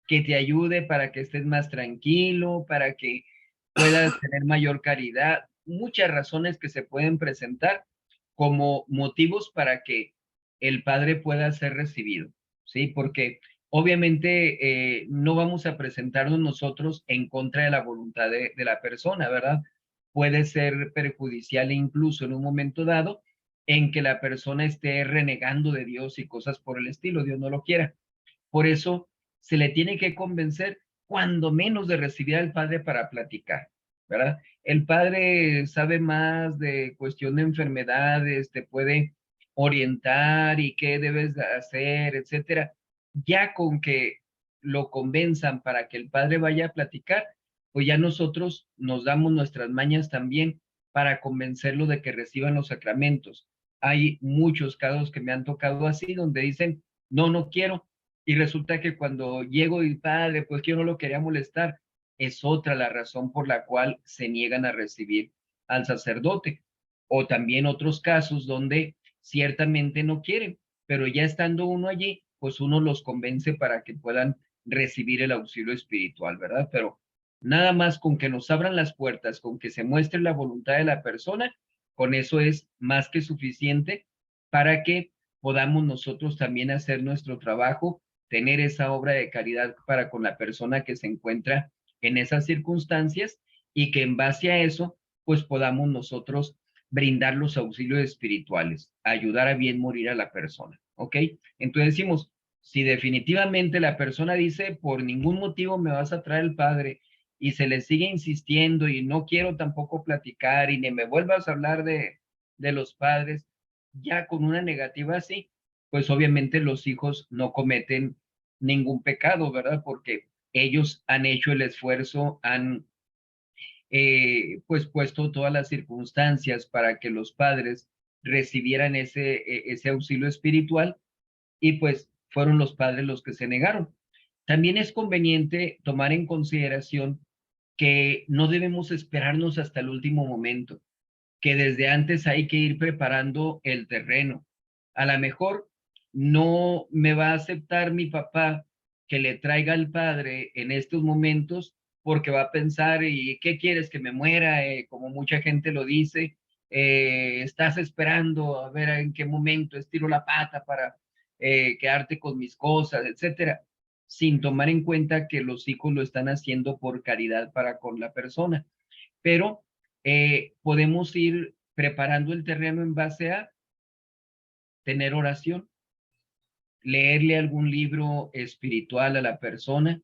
que te ayude para que estés más tranquilo, para que puedas tener mayor caridad, muchas razones que se pueden presentar como motivos para que el Padre pueda ser recibido, ¿sí? Porque obviamente no vamos a presentarnos nosotros en contra de la voluntad de la persona, ¿verdad? Puede ser perjudicial incluso en un momento dado en que la persona esté renegando de Dios y cosas por el estilo, Dios no lo quiera. Por eso se le tiene que convencer cuando menos de recibir al Padre para platicar, ¿verdad? El Padre sabe más de cuestión de enfermedades, te puede orientar y qué debes hacer, etcétera. Ya con que lo convenzan para que el Padre vaya a platicar, pues ya nosotros nos damos nuestras mañas también para convencerlo de que reciban los sacramentos. Hay muchos casos que me han tocado así, donde dicen, no, no quiero. Y resulta que cuando llego y padre, pues que yo no lo quería molestar, es otra la razón por la cual se niegan a recibir al sacerdote. O también otros casos donde ciertamente no quieren, pero ya estando uno allí, pues uno los convence para que puedan recibir el auxilio espiritual, ¿verdad? Pero nada más con que nos abran las puertas, con que se muestre la voluntad de la persona, con eso es más que suficiente para que podamos nosotros también hacer nuestro trabajo, tener esa obra de caridad para con la persona que se encuentra en esas circunstancias y que en base a eso, pues podamos nosotros brindar los auxilios espirituales, ayudar a bien morir a la persona, ¿ok? Entonces decimos, si definitivamente la persona dice, por ningún motivo me vas a traer el padre, y se le sigue insistiendo y no quiero tampoco platicar y ni me vuelvas a hablar de los padres, ya con una negativa así, pues obviamente los hijos no cometen ningún pecado, ¿verdad? Porque ellos han hecho el esfuerzo, han pues puesto todas las circunstancias para que los padres recibieran ese auxilio espiritual y pues fueron los padres los que se negaron. También es conveniente tomar en consideración que no debemos esperarnos hasta el último momento, que desde antes hay que ir preparando el terreno. A lo mejor no me va a aceptar mi papá que le traiga al padre en estos momentos porque va a pensar, ¿y qué quieres que me muera? Como mucha gente lo dice, estás esperando a ver en qué momento estiro la pata para quedarte con mis cosas, etcétera, sin tomar en cuenta que los hijos lo están haciendo por caridad para con la persona. Pero podemos ir preparando el terreno en base a tener oración, leerle algún libro espiritual a la persona.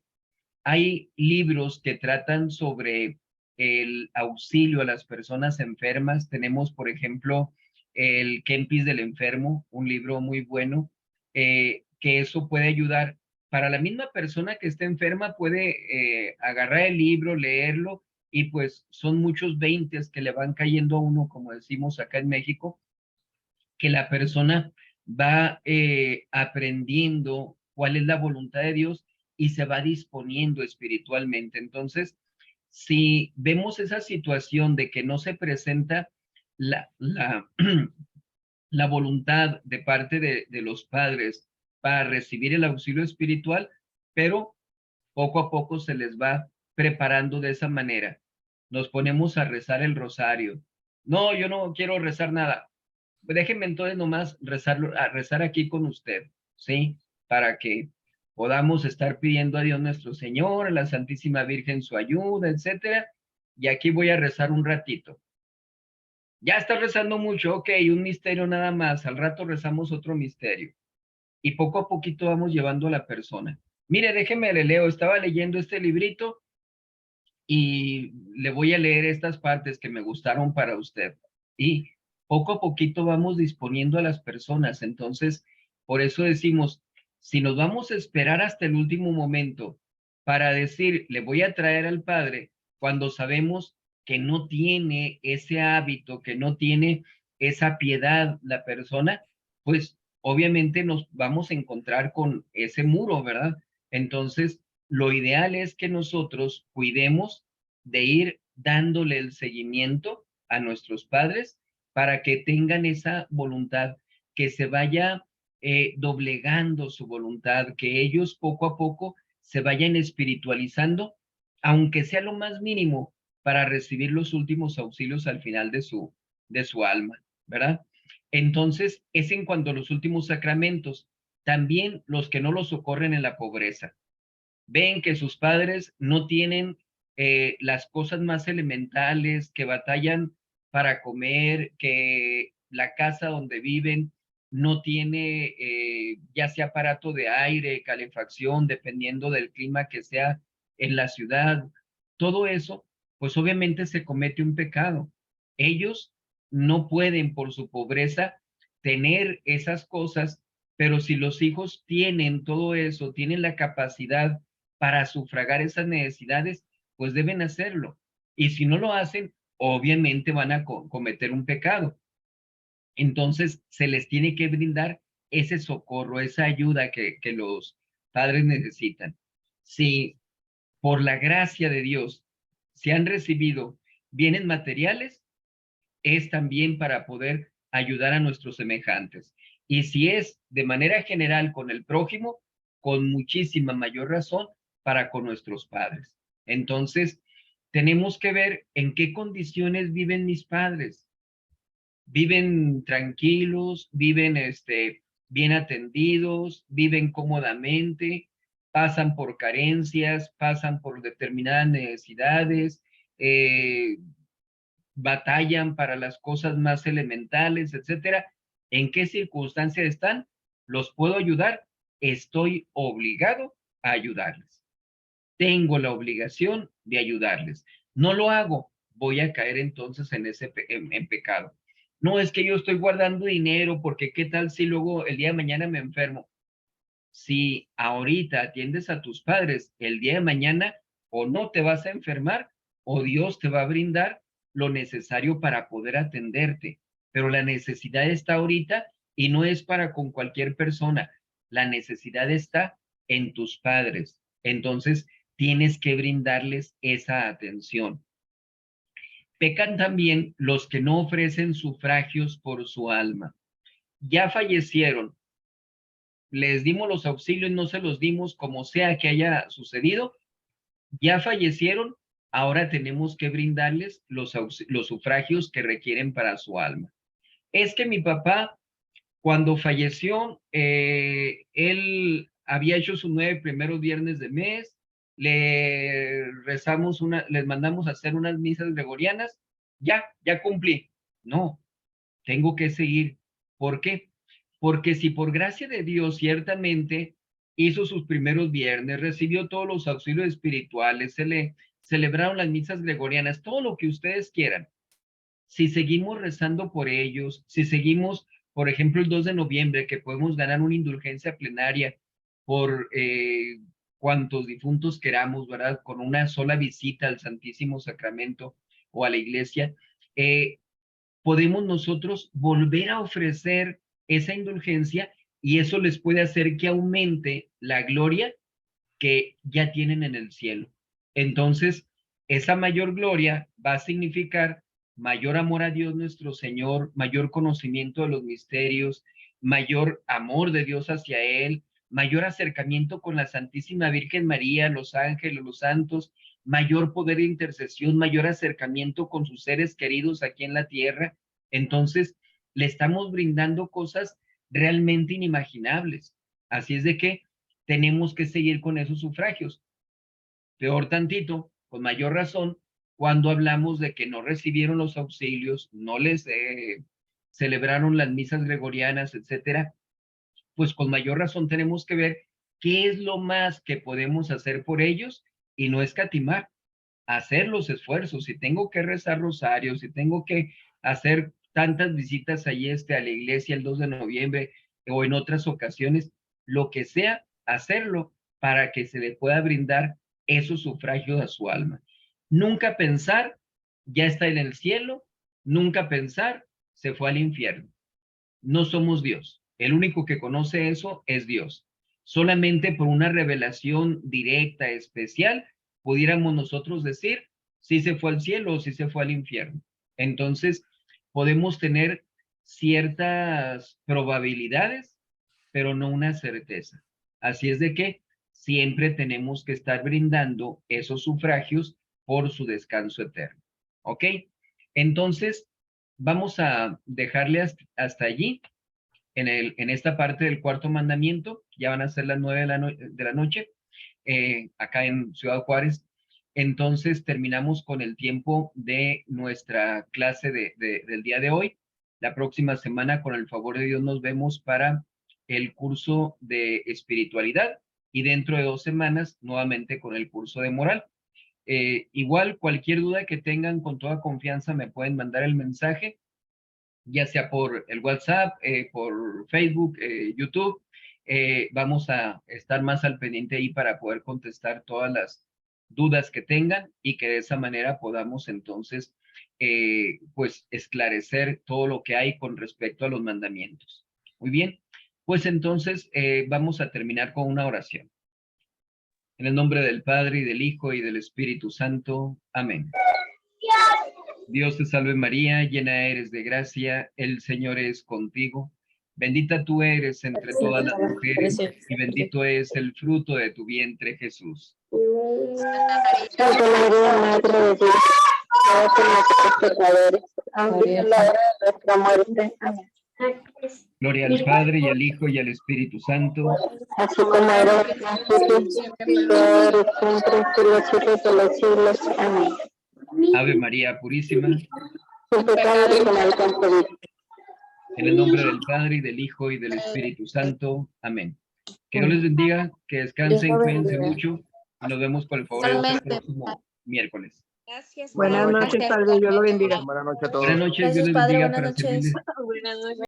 Hay libros que tratan sobre el auxilio a las personas enfermas. Tenemos, por ejemplo, el Kempis del Enfermo, un libro muy bueno, que eso puede ayudar. Para la misma persona que está enferma puede agarrar el libro, leerlo, y pues son muchos veintes que le van cayendo a uno, como decimos acá en México, que la persona va aprendiendo cuál es la voluntad de Dios y se va disponiendo espiritualmente. Entonces, si vemos esa situación de que no se presenta la, la voluntad de parte de los padres para recibir el auxilio espiritual, pero poco a poco se les va preparando de esa manera. Nos ponemos a rezar el rosario. No, yo no quiero rezar nada. Déjenme entonces nomás a rezar aquí con usted, ¿sí? Para que podamos estar pidiendo a Dios nuestro Señor, a la Santísima Virgen su ayuda, etcétera. Y aquí voy a rezar un ratito. Ya está rezando mucho, ok, un misterio nada más. Al rato rezamos otro misterio. Y poco a poquito vamos llevando a la persona. Mire, déjeme le leo, estaba leyendo este librito y le voy a leer estas partes que me gustaron para usted. Y poco a poquito vamos disponiendo a las personas. Entonces, por eso decimos, si nos vamos a esperar hasta el último momento para decir, le voy a traer al padre, cuando sabemos que no tiene ese hábito, que no tiene esa piedad la persona, pues obviamente nos vamos a encontrar con ese muro, ¿verdad? Entonces, lo ideal es que nosotros cuidemos de ir dándole el seguimiento a nuestros padres para que tengan esa voluntad, que se vaya doblegando su voluntad, que ellos poco a poco se vayan espiritualizando, aunque sea lo más mínimo, para recibir los últimos auxilios al final de su alma, ¿verdad? Entonces, es en cuanto a los últimos sacramentos, también los que no los socorren en la pobreza ven que sus padres no tienen las cosas más elementales, que batallan para comer, que la casa donde viven no tiene ya sea aparato de aire, calefacción, dependiendo del clima que sea en la ciudad. Todo eso, pues obviamente se comete un pecado. Ellos no pueden por su pobreza tener esas cosas, pero si los hijos tienen todo eso, tienen la capacidad para sufragar esas necesidades, pues deben hacerlo. Y si no lo hacen, obviamente van a cometer un pecado. Entonces, se les tiene que brindar ese socorro, esa ayuda que los padres necesitan. Si por la gracia de Dios se han recibido bienes materiales, es también para poder ayudar a nuestros semejantes. Y si es de manera general con el prójimo, con muchísima mayor razón para con nuestros padres. Entonces, tenemos que ver en qué condiciones viven mis padres. Viven tranquilos, viven bien atendidos, viven cómodamente, pasan por carencias, pasan por determinadas necesidades, eh, batallan para las cosas más elementales, etcétera. ¿En qué circunstancias están? ¿Los puedo ayudar? Estoy obligado a ayudarles. Tengo la obligación de ayudarles. No lo hago, voy a caer entonces en ese en pecado. No es que yo estoy guardando dinero porque qué tal si luego el día de mañana me enfermo. Si ahorita atiendes a tus padres, el día de mañana o no te vas a enfermar o Dios te va a brindar lo necesario para poder atenderte. Pero la necesidad está ahorita y no es para con cualquier persona. La necesidad está en tus padres. Entonces, tienes que brindarles esa atención. Pecan también los que no ofrecen sufragios por su alma. Ya fallecieron, les dimos los auxilios, no se los dimos como sea que haya sucedido, ya fallecieron, ahora tenemos que brindarles los sufragios que requieren para su alma. Es que mi papá, cuando falleció, él había hecho sus 9 primeros viernes de mes, les mandamos a hacer unas misas gregorianas, ya cumplí. No, tengo que seguir. ¿Por qué? Porque si por gracia de Dios ciertamente hizo sus primeros viernes, recibió todos los auxilios espirituales, se le celebraron las misas gregorianas, todo lo que ustedes quieran. Si seguimos rezando por ellos, si seguimos, por ejemplo, el 2 de noviembre, que podemos ganar una indulgencia plenaria por cuantos difuntos queramos, ¿verdad? Con una sola visita al Santísimo Sacramento o a la iglesia, podemos nosotros volver a ofrecer esa indulgencia y eso les puede hacer que aumente la gloria que ya tienen en el cielo. Entonces, esa mayor gloria va a significar mayor amor a Dios nuestro Señor, mayor conocimiento de los misterios, mayor amor de Dios hacia Él, mayor acercamiento con la Santísima Virgen María, los ángeles, los santos, mayor poder de intercesión, mayor acercamiento con sus seres queridos aquí en la tierra. Entonces, le estamos brindando cosas realmente inimaginables. Así es de que tenemos que seguir con esos sufragios. Peor tantito, con mayor razón, cuando hablamos de que no recibieron los auxilios, no les celebraron las misas gregorianas, etcétera, pues con mayor razón tenemos que ver qué es lo más que podemos hacer por ellos y no escatimar, hacer los esfuerzos. Si tengo que rezar rosarios, si tengo que hacer tantas visitas allí a la iglesia el 2 de noviembre o en otras ocasiones, lo que sea, hacerlo para que se le pueda brindar esos sufragios a su alma. Nunca pensar, ya está en el cielo, nunca pensar, se fue al infierno. No somos Dios. El único que conoce eso es Dios. Solamente por una revelación directa, especial, pudiéramos nosotros decir si se fue al cielo o si se fue al infierno. Entonces, podemos tener ciertas probabilidades, pero no una certeza. Así es de que siempre tenemos que estar brindando esos sufragios por su descanso eterno. ¿Ok? Entonces, vamos a dejarle hasta allí en esta parte del cuarto mandamiento. Ya van a ser las 9 de la noche, acá en Ciudad Juárez. Entonces terminamos con el tiempo de nuestra clase del día de hoy. La próxima semana, con el favor de Dios, nos vemos para el curso de espiritualidad y dentro de 2 semanas nuevamente con el curso de moral. Igual, cualquier duda que tengan, con toda confianza me pueden mandar el mensaje, ya sea por el WhatsApp, por Facebook, YouTube. Vamos a estar más al pendiente ahí para poder contestar todas dudas que tengan y que de esa manera podamos entonces pues esclarecer todo lo que hay con respecto a los mandamientos. Muy bien, pues entonces vamos a terminar con una oración. En el nombre del Padre, y del Hijo, y del Espíritu Santo. Amén. Dios te salve María, llena eres de gracia, el Señor es contigo. Bendita tú eres entre todas las mujeres, y bendito es el fruto de tu vientre, Jesús. Santa María, Madre de Dios, ruega por nosotros pecadores, ahora y en la hora de nuestra muerte. Amén. Gloria al Padre, y al Hijo, y al Espíritu Santo. Así como era en el principio, ahora y siempre, por los siglos de los siglos. Amén. Ave María Purísima. Sin pecado original concebida. En el nombre del Padre, y del Hijo, y del Espíritu Santo. Amén. Que Dios les bendiga, que descansen, cuídense mucho, y nos vemos por el favor el próximo miércoles. Gracias. Buenas noches, Padre, Dios lo bendiga. Buenas noches a todos. Buenas noches, Dios Gracias, les Padre, bendiga buenas para noches. servirles. Buenas noches.